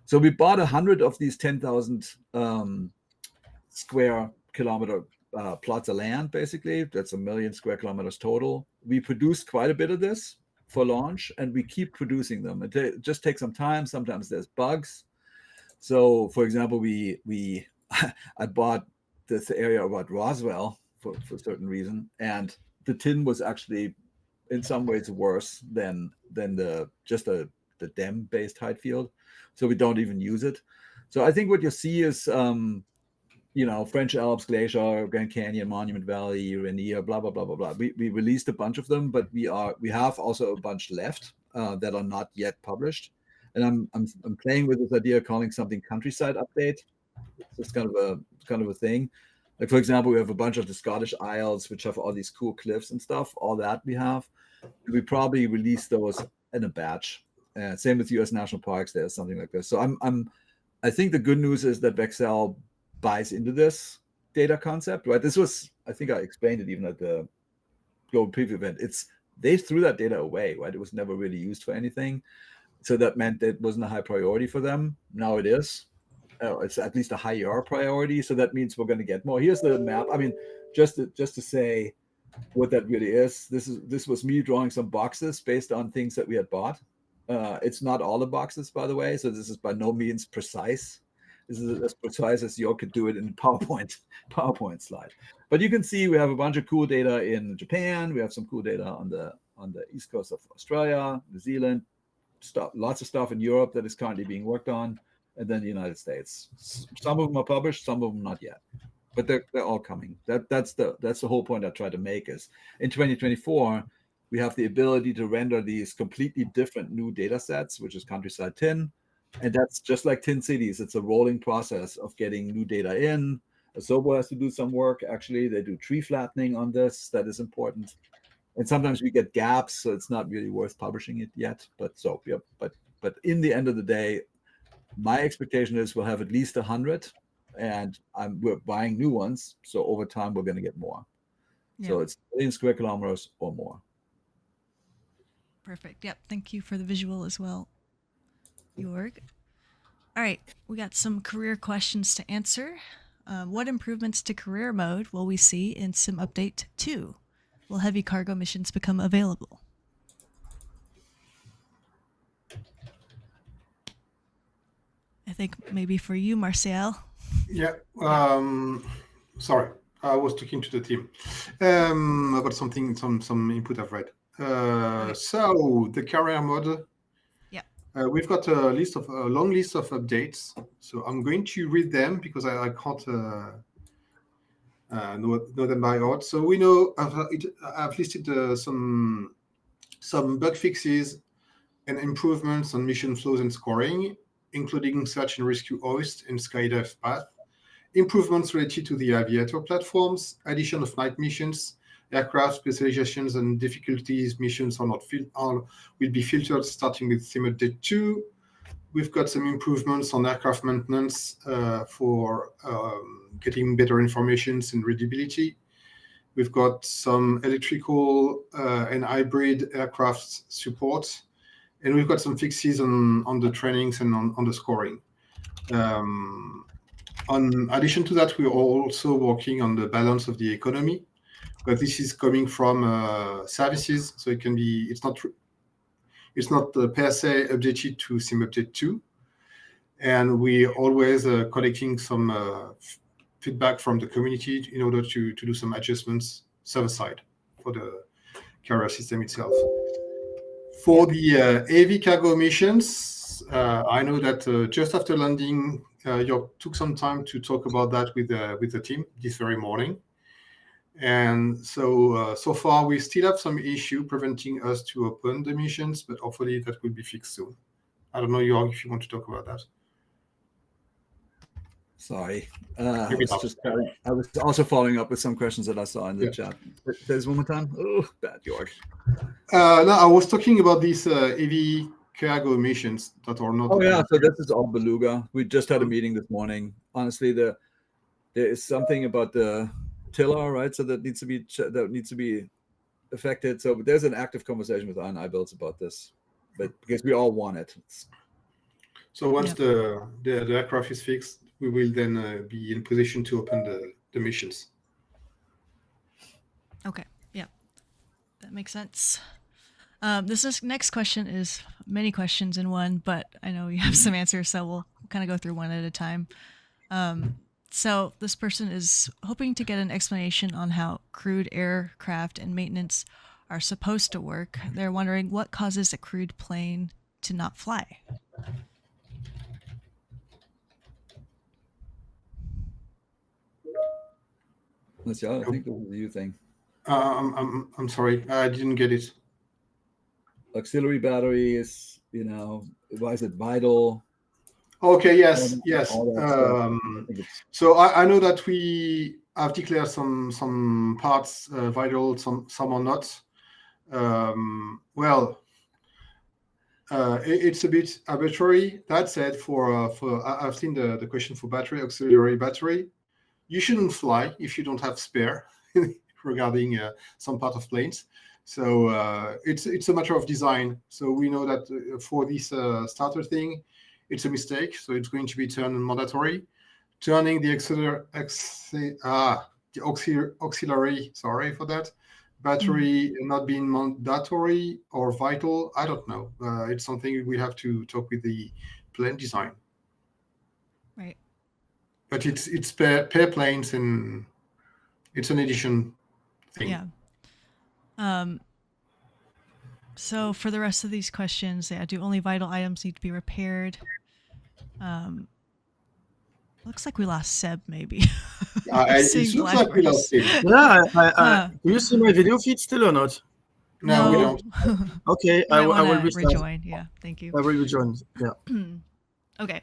So we bought 100 of these 10,000 square kilometer plots of land, basically. That's 1 million square kilometers total. We produced quite a bit of this for launch, and we keep producing them. It just takes some time. Sometimes there's bugs. So, for example, I bought this area about Roswell for a certain reason, and the tin was actually in some ways worse than the DEM-based height field. So we don't even use it. So I think what you see is, you know, French Alps, Glacier, Grand Canyon, Monument Valley, Rainier, blah, blah, blah, blah, blah. We released a bunch of them, but we have also a bunch left that are not yet published. And I'm playing with this idea of calling something Countryside Update. It's kind of a thing. Like, for example, we have a bunch of the Scottish Isles, which have all these cool cliffs and stuff. All that we have. We probably release those in a batch. Same with U.S. national parks. There's something like this. So I think the good news is that Vexcel buys into this data concept, right? This was, I think I explained it even at the Global Preview event. They threw that data away, right? It was never really used for anything. So that meant that it wasn't a high priority for them. Now it is. It's at least a higher priority. So that means we're going to get more. Here's the map. I mean, just to say what that really is. This was me drawing some boxes based on things that we had bought. It's not all the boxes, by the way. So this is by no means precise. This is as precise as Jorg could do it in a PowerPoint slide. But you can see we have a bunch of cool data in Japan. We have some cool data on the east coast of Australia, New Zealand, lots of stuff in Europe that is currently being worked on, and then the United States. Some of them are published, some of them not yet, but they're all coming. That's the whole point I try to make is in 2024 we have the ability to render these completely different new data sets, which is Countryside Tin. And that's just like Tin Cities. It's a rolling process of getting new data in. Asobo has to do some work. Actually, they do tree flattening on this. That is important. And sometimes we get gaps, so it's not really worth publishing it yet. But in the end of the day, my expectation is we'll have at least 100, and we're buying new ones. So over time, we're going to get more. Yeah. So it's 1 million square kilometers or more. Perfect. Yep. Thank you for the visual as well, Jorg. All right, we got some career questions to answer. What improvements to career mode will we see in Sim Update 2? Will heavy cargo missions become available? I think maybe for you, Martial. Yeah. Sorry, I was talking to the team about something, some input I've read. Okay. So the career mode. We've got a long list of updates. So I'm going to read them because I can't know them by heart. So we know I've listed some bug fixes and improvements on mission flows and scoring, including search and rescue hoist and skydive path, improvements related to the aviator platforms, addition of night missions, aircraft specializations and difficulties missions will be filtered starting with Sim Update 2. We've got some improvements on aircraft maintenance for getting better information and readability. We've got some electrical and hybrid aircraft support. And we've got some fixes on the trainings and on the scoring. In addition to that, we're also working on the balance of the economy. But this is coming from services, so it can be. It's not per se updated to Sim Update 2, and we're always collecting some feedback from the community in order to do some adjustments server side for the carrier system itself. For the heavy cargo missions, I know that just after landing, you took some time to talk about that with the team this very morning. And so far, we still have some issue preventing us to open the missions, but hopefully that will be fixed soon. I don't know, Jorg, if you want to talk about that. Sorry. I was also following up with some questions that I saw in the chat. There's one more time. Oh, bad, Jorg. No, I was talking about this heavy cargo missions that are not. Oh yeah, so this is all Beluga. We just had a meeting this morning. Honestly, there is something about the tiller, right? So that needs to be affected. So there's an active conversation with Iron iBuilds about this, but because we all want it. So once the aircraft is fixed, we will then be in position to open the missions. Okay, yeah, that makes sense. Next question is many questions in one, but I know you have some answers, so we'll kind of go through one at a time. So this person is hoping to get an explanation on how crewed aircraft and maintenance are supposed to work. They're wondering what causes a crewed plane to not fly. I think this is a you thing. I'm sorry, I didn't get it. Auxiliary batteries, why is it vital? Okay, yes. So I know that we have declared some parts vital, some are not. It's a bit arbitrary. That said, I've seen the question for auxiliary battery. You shouldn't fly if you don't have spare regarding some part of planes. So it's a matter of design. So we know that for this starter thing, it's a mistake. So it's going to be turned mandatory. Turning the auxiliary, sorry for that, battery not being mandatory or vital, I don't know. It's something we have to talk with the plane design. Right. But it's per planes, and it's an edition thing. Yeah. So for the rest of these questions, do only vital items need to be repaired? Looks like we lost Seb, maybe. It looks like we lost him. Yeah, do you see my video feed still or not? No, we don't. Okay, I will rejoin. Yeah, thank you. I will rejoin. Yeah. Okay.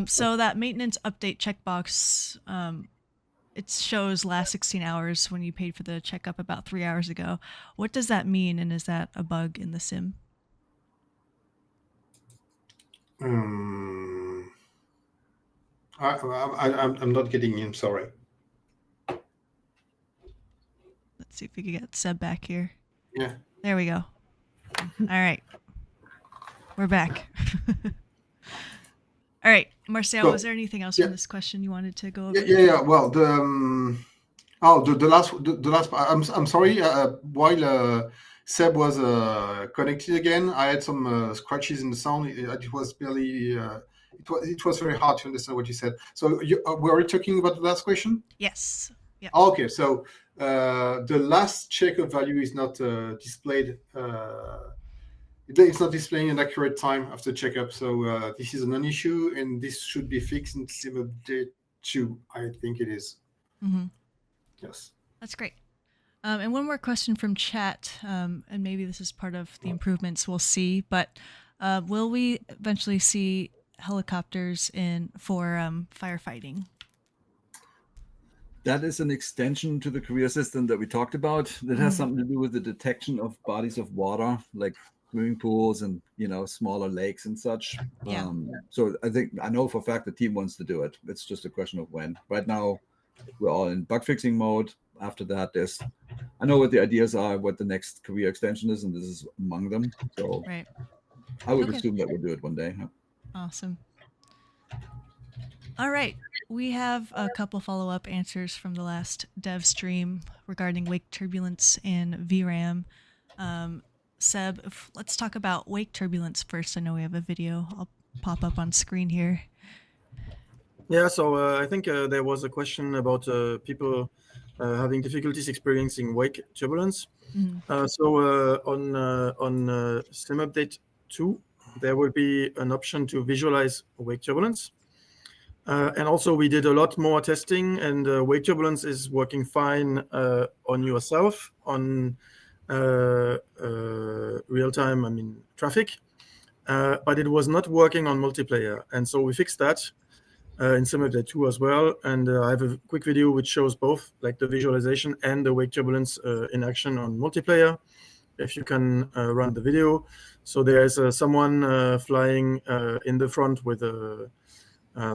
So that maintenance update checkbox, it shows last 16 hours when you paid for the checkup about 3 hours ago. What does that mean, and is that a bug in the sim? I'm not getting him. Sorry. Let's see if we can get Seb back here. Yeah. There we go. All right. We're back. All right, Martial, was there anything else from this question you wanted to go over? Yeah. Well, the last. I'm sorry. While Seb was connected again, I had some scratches in the sound. It was barely. It was very hard to understand what you said. So were we talking about the last question? Yes. Yeah. Okay. So the last checkup value is not displayed. It's not displaying an accurate time after checkup. So this is a non-issue, and this should be fixed in sim update 2. I think it is. Mm-hmm. Yes. That's great. And one more question from chat, and maybe this is part of the improvements we'll see, but will we eventually see helicopters for firefighting? That is an extension to the career system that we talked about. That has something to do with the detection of bodies of water, like swimming pools and smaller lakes and such. Yeah. So I know for a fact the team wants to do it. It's just a question of when. Right now, we're all in bug fixing mode. After that, I know what the ideas are, what the next career extension is, and this is among them. So right. I would assume that we'll do it one day. Huh? Awesome. All right. We have a couple follow-up answers from the last dev stream regarding wake turbulence and VRAM. Seb, let's talk about wake turbulence first. I know we have a video. I'll pop up on screen here. Yeah, so I think there was a question about people having difficulties experiencing wake turbulence. Mm-hmm. So on Sim Update 2, there will be an option to visualize wake turbulence. And also we did a lot more testing, and wake turbulence is working fine on yourself, on real-time, traffic, but it was not working on multiplayer. And so we fixed that in Sim Update 2 as well. And I have a quick video which shows both, like the visualization and the wake turbulence in action on multiplayer. if you can run the video. So there is someone flying in the front with a I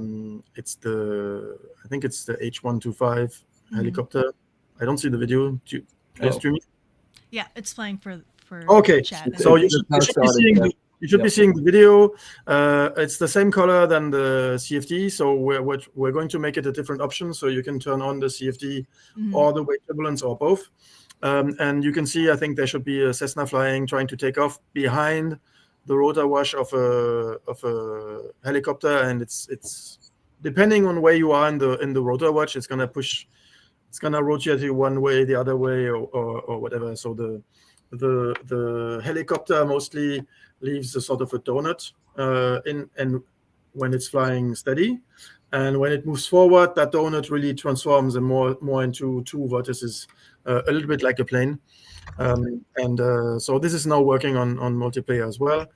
think it's the H125 helicopter. I don't see the video. Are you streaming? Yeah, it's playing for Okay, chat. so you should be seeing the video. It's the same color than the CFD, so we're going to make it a different option, so you can turn on the CFD or the wake turbulence or both. And you can see, I think there should be a Cessna flying, trying to take off behind the rotor wash of a helicopter, and it's depending on where you are in the rotor wash, it's gonna rotate you one way, the other way, or whatever. So the helicopter mostly leaves a sort of a donut and when it's flying steady, and when it moves forward, that donut really transforms and more into two vortices, a little bit like a plane. So this is now working on multiplayer as well.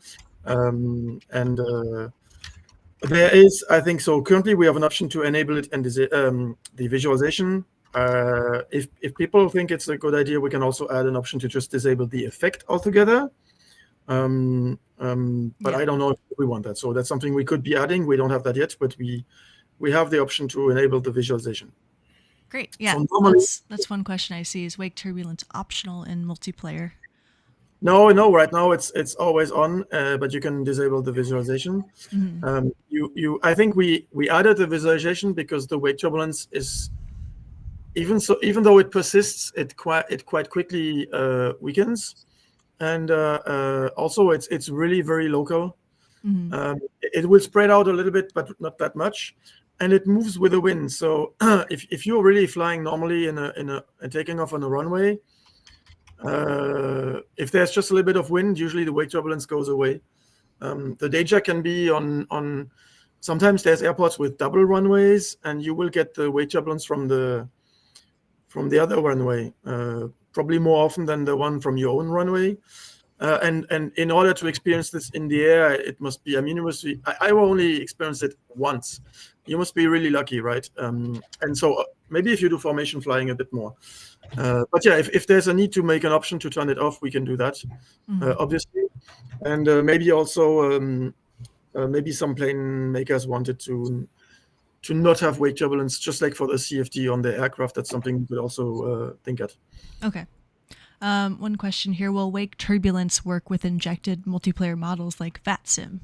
There is, I think, so currently we have an option to enable it and the visualization. If people think it's a good idea, we can also add an option to just disable the effect altogether. But I don't know if we want that. So that's something we could be adding. We don't have that yet, but we have the option to enable the visualization. Great. Yeah, so normally, that's one question I see. Is wake turbulence optional in multiplayer? No. Right now it's always on, but you can disable the visualization. I think we added the visualization because the wake turbulence is even though it persists, it quite quickly weakens, and also it's really very local. It will spread out a little bit, but not that much. And it moves with the wind. So if you're really flying normally in a taking off on a runway, if there's just a little bit of wind, usually the wake turbulence goes away. The danger can be on sometimes there's airports with double runways, and you will get the wake turbulence from the other runway, probably more often than the one from your own runway. And in order to experience this in the air, it must be, I only experienced it once. You must be really lucky, right? And so maybe if you do formation flying a bit more. But yeah, if there's a need to make an option to turn it off, we can do that, obviously. And maybe also, maybe some plane makers wanted to not have wake turbulence, just like for the CFD on the aircraft. That's something we could also think at. Okay. One question here. Will wake turbulence work with injected multiplayer models like VATSIM?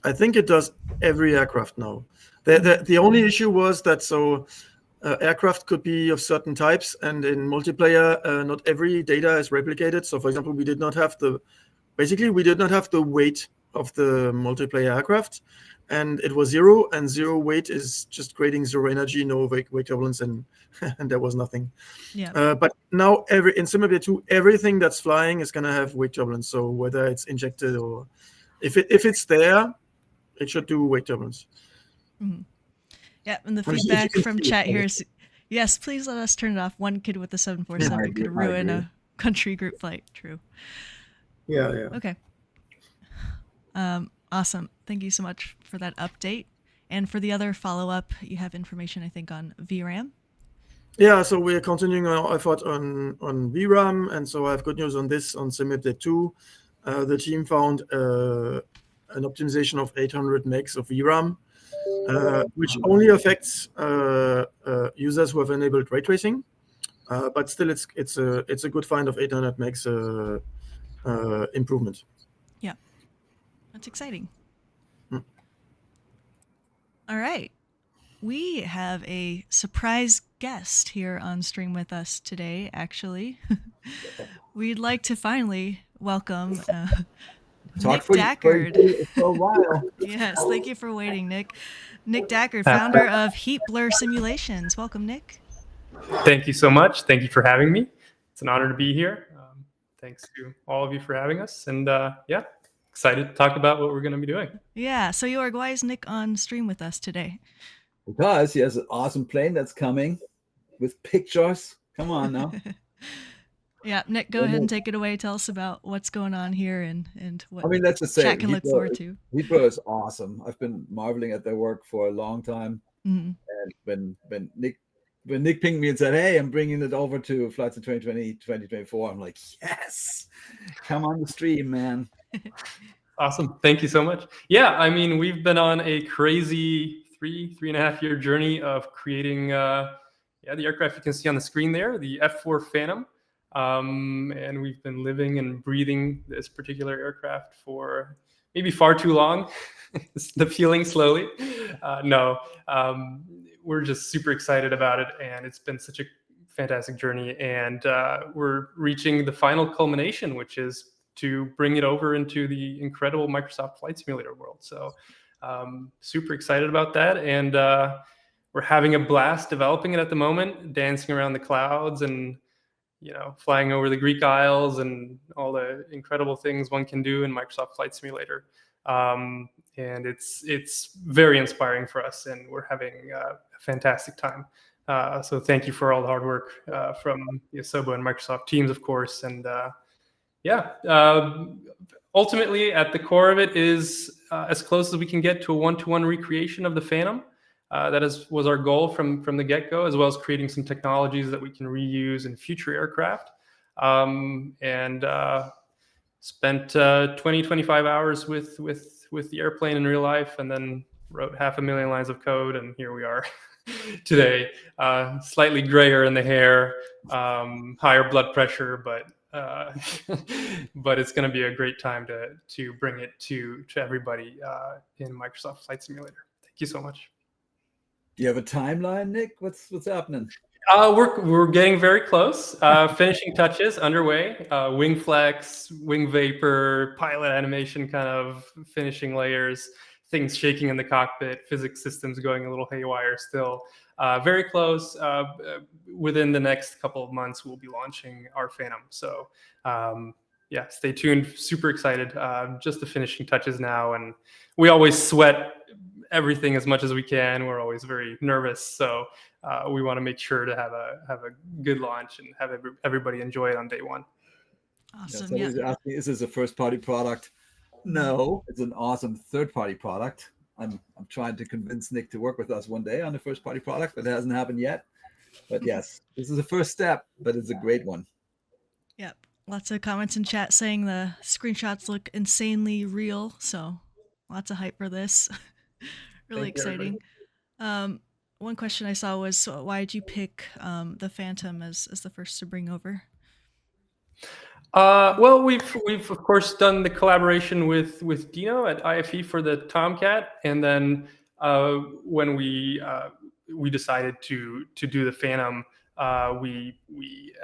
I think it does every aircraft now. The only issue was that aircraft could be of certain types, and in multiplayer, not every data is replicated. So, for example, we did not have the weight of the multiplayer aircraft, and it was 0, and 0 weight is just creating 0 energy, no wake turbulence, and there was nothing. Yeah. But now in Simulator 2, everything that's flying is going to have wake turbulence. So whether it's injected or if it's there, it should do wake turbulence. Yeah, and the feedback from chat here is, yes, please let us turn it off. One kid with the 747 could ruin a country group flight. True. Yeah. Okay. Awesome. Thank you so much for that update. And for the other follow-up, you have information, I think, on VRAM. Yeah, so we're continuing our effort on VRAM, and so I have good news on this. On Simulator 2, the team found an optimization of 800 megs of VRAM, which only affects users who have enabled ray tracing, but still it's a good find of 800 megs improvement. Yeah, that's exciting. All right. We have a surprise guest here on stream with us today, actually. We'd like to finally welcome Nick Dackard. For a while. Yes, thank you for waiting, Nick. Nick Dackard, founder of Heatblur Simulations. Welcome, Nick. Thank you so much. Thank you for having me. It's an honor to be here. Thanks to all of you for having us. And yeah, excited to talk about what we're going to be doing. Yeah, so Jorg, why is Nick on stream with us today? Because he has an awesome plane that's coming with pictures. Come on now. Yeah, Nick, go ahead and take it away. Tell us about what's going on here and what let's just say chat can look forward to. Heatblur is awesome. I've been marveling at their work for a long time. And when Nick when Nick pinged me and said, "Hey, I'm bringing it over to flights in 2020, 2024," I'm like, "Yes, come on the stream, man." Awesome. Thank you so much. Yeah, I mean, we've been on a crazy 3.5 year journey of creating the aircraft you can see on the screen there, the F4 Phantom. And we've been living and breathing this particular aircraft for maybe far too long. The feeling slowly. We're just super excited about it, and it's been such a fantastic journey. And we're reaching the final culmination, which is to bring it over into the incredible Microsoft Flight Simulator world. So super excited about that. And we're having a blast developing it at the moment, dancing around the clouds and, flying over the Greek Isles and all the incredible things one can do in Microsoft Flight Simulator. And it's very inspiring for us, and we're having a fantastic time. So thank you for all the hard work from the Asobo and Microsoft teams, of course. And ultimately, at the core of it is as close as we can get to a one-to-one recreation of the Phantom. That was our goal from the get-go, as well as creating some technologies that we can reuse in future aircraft. Spent 25 hours with the airplane in real life, and then wrote 500,000 lines of code, and here we are today. Slightly grayer in the hair, higher blood pressure, but it's going to be a great time to bring it to everybody in Microsoft Flight Simulator. Thank you so much. Do you have a timeline, Nick? What's happening? We're getting very close. Finishing touches underway. Wing flex, wing vapor, pilot animation, kind of finishing layers. Things shaking in the cockpit. Physics systems going a little haywire still. Very close. Within the next couple of months, we'll be launching our Phantom. So stay tuned. Super excited. Just the finishing touches now, and we always sweat everything as much as we can. We're always very nervous, so we want to make sure to have a good launch and have everybody enjoy it on day one. Awesome. Yeah, somebody's asking, is this a first-party product? No, it's an awesome third-party product. I'm trying to convince Nick to work with us one day on the first-party product, but it hasn't happened yet. But yes, this is the first step, but it's a great one. Yep. Lots of comments in chat saying the screenshots look insanely real, so lots of hype for this. Really exciting. One question I saw was, why did you pick the Phantom as the first to bring over? Well, we've of course done the collaboration with Dino at IFE for the Tomcat, and then when we decided to do the Phantom, we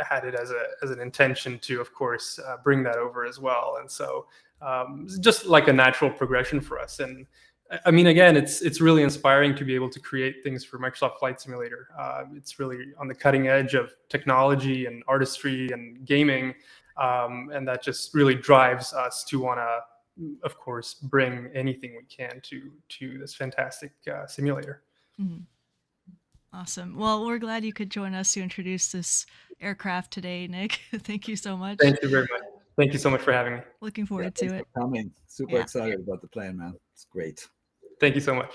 had it as an intention to, of course, bring that over as well, and so just like a natural progression for us. And I mean, again, it's really inspiring to be able to create things for Microsoft Flight Simulator. It's really on the cutting edge of technology and artistry and gaming, and that just really drives us to want to, of course, bring anything we can to this fantastic simulator. Mm-hmm. Awesome. Well, we're glad you could join us to introduce this aircraft today, Nick. Thank you so much. Thank you very much. Thank you so much for having me. Looking forward to it. Coming. Super excited about the plan, man. It's great. Thank you so much.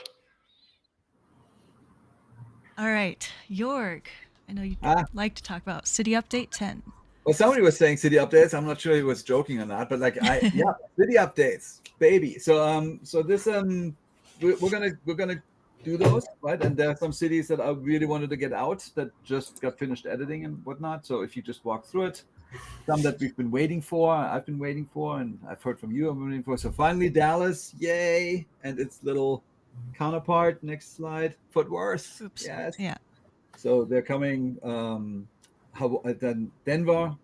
All right, Jorg, I know you'd like to talk about City Update 10. Well, somebody was saying city updates. I'm not sure he was joking or not, but city updates, baby. So this we're gonna do those, right? And there are some cities that I really wanted to get out that just got finished editing and whatnot. So if you just walk through it, some that we've been waiting for, I've been waiting for, and I've heard from you, I'm waiting for. So finally, Dallas, yay! And its little counterpart. Next slide, Fort Worth. Oops. Yes. Yeah. So they're coming. Then Denver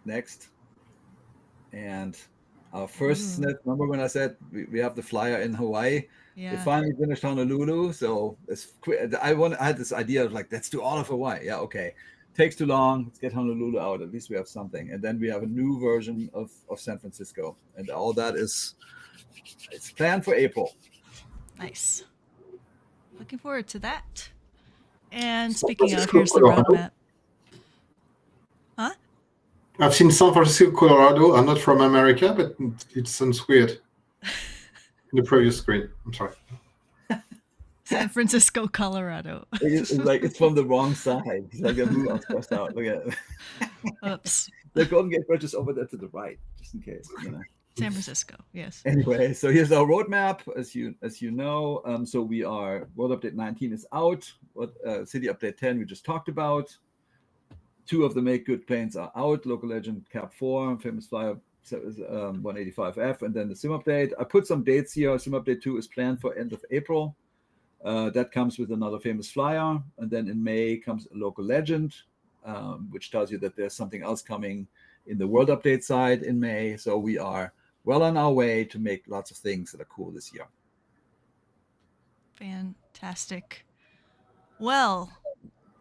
next, and our first sniff. Remember when I said we have the flyer in Hawaii? Yeah. We finally finished Honolulu, so it's quick. I had this idea of like, let's do all of Hawaii. Yeah, okay. Takes too long. Let's get Honolulu out. At least we have something, and then we have a new version of San Francisco, and all that it's planned for April. Nice. Looking forward to that. And speaking of, here's the roadmap. Huh? I've seen San Francisco, Colorado. I'm not from America, but it sounds weird. In the previous screen. I'm sorry. San Francisco, Colorado. It's like it's from the wrong side. It's like I'm all stressed out. Look at it. Oops. The Golden Gate Bridge is over there to the right, just in case. San Francisco, yes. Anyway, so here's our roadmap, as you know. So we are World Update 19 is out. City Update 10 we just talked about. 2 of the Make Good planes are out. Local Legend Cap 4, Famous Flyer 185F, and then the Sim Update. I put some dates here. Sim Update 2 is planned for end of April. That comes with another Famous Flyer, and then in May comes a Local Legend, which tells you that there's something else coming in the World Update side in May. So we are well on our way to make lots of things that are cool this year. Fantastic. Well,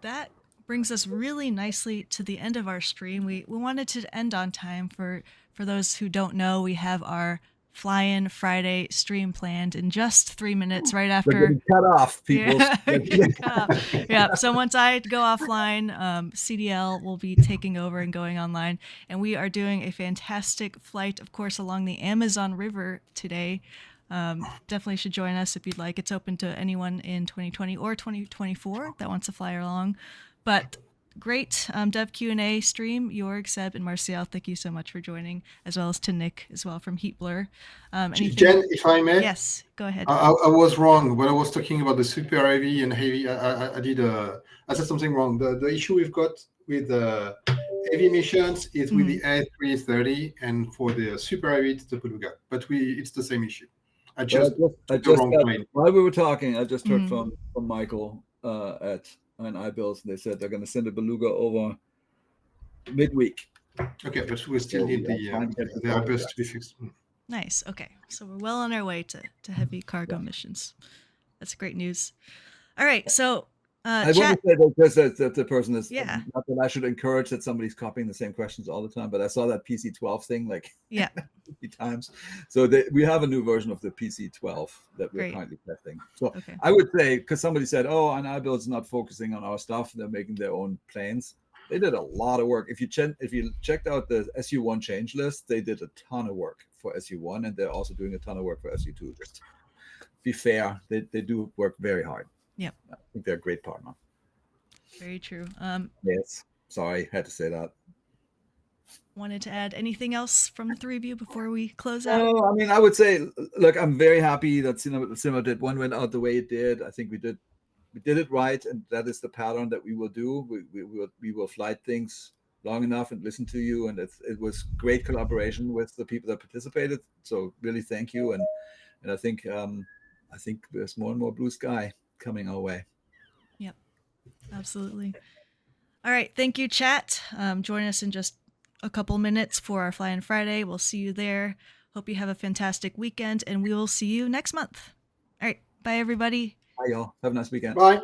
that brings us really nicely to the end of our stream. We wanted to end on time. For those who don't know, we have our Fly-In Friday stream planned in just 3 minutes right after. We're getting cut off, people. Yeah. So once I go offline, CDL will be taking over and going online. And we are doing a fantastic flight, of course, along the Amazon River today. Definitely should join us if you'd like. It's open to anyone in 2020 or 2024 that wants to fly along. But great Dev Q&A stream. Jorg, Seb, and Martial, thank you so much for joining, as well as to Nick as well from Heatblur. Jen, if I may? Yes, go ahead. I was wrong when I was talking about the super heavy and heavy. I said something wrong. The issue we've got with the heavy missions is with the A330, and for the super heavy, it's the Beluga. But it's the same issue. I just the wrong plane. While we were talking, I just heard from Michael at iBuilds, and they said they're going to send a Beluga over midweek. Okay, but we still need the Airbus to be fixed. Nice. Okay, so we're well on our way to heavy cargo missions. That's great news. All right, so I want to say that the person is not that I should encourage that somebody's copying the same questions all the time, but I saw that PC-12 thing 50 times. So we have a new version of the PC-12 that we're currently testing. So I would say, because somebody said, "Oh, and iBuild's not focusing on our stuff; they're making their own planes." They did a lot of work. If you checked out the SU-1 change list, they did a ton of work for SU-1, and they're also doing a ton of work for SU-2. Just be fair, they do work very hard. Yep. I think they're a great partner. Very true. Yes. Sorry, had to say that. Wanted to add anything else from the three of you before we close out? No, I mean, I would say, look, I'm very happy that Cinema did one went out the way it did. I think we did it right, and that is the pattern that we will do. We will flight things long enough and listen to you, and it was great collaboration with the people that participated. So really, thank you, and I think there's more and more blue sky coming our way. Yep, absolutely. All right, thank you, chat. Join us in just a couple minutes for our Fly-In Friday. We'll see you there. Hope you have a fantastic weekend, and we will see you next month. All right, bye everybody. Bye y'all. Have a nice weekend. Bye.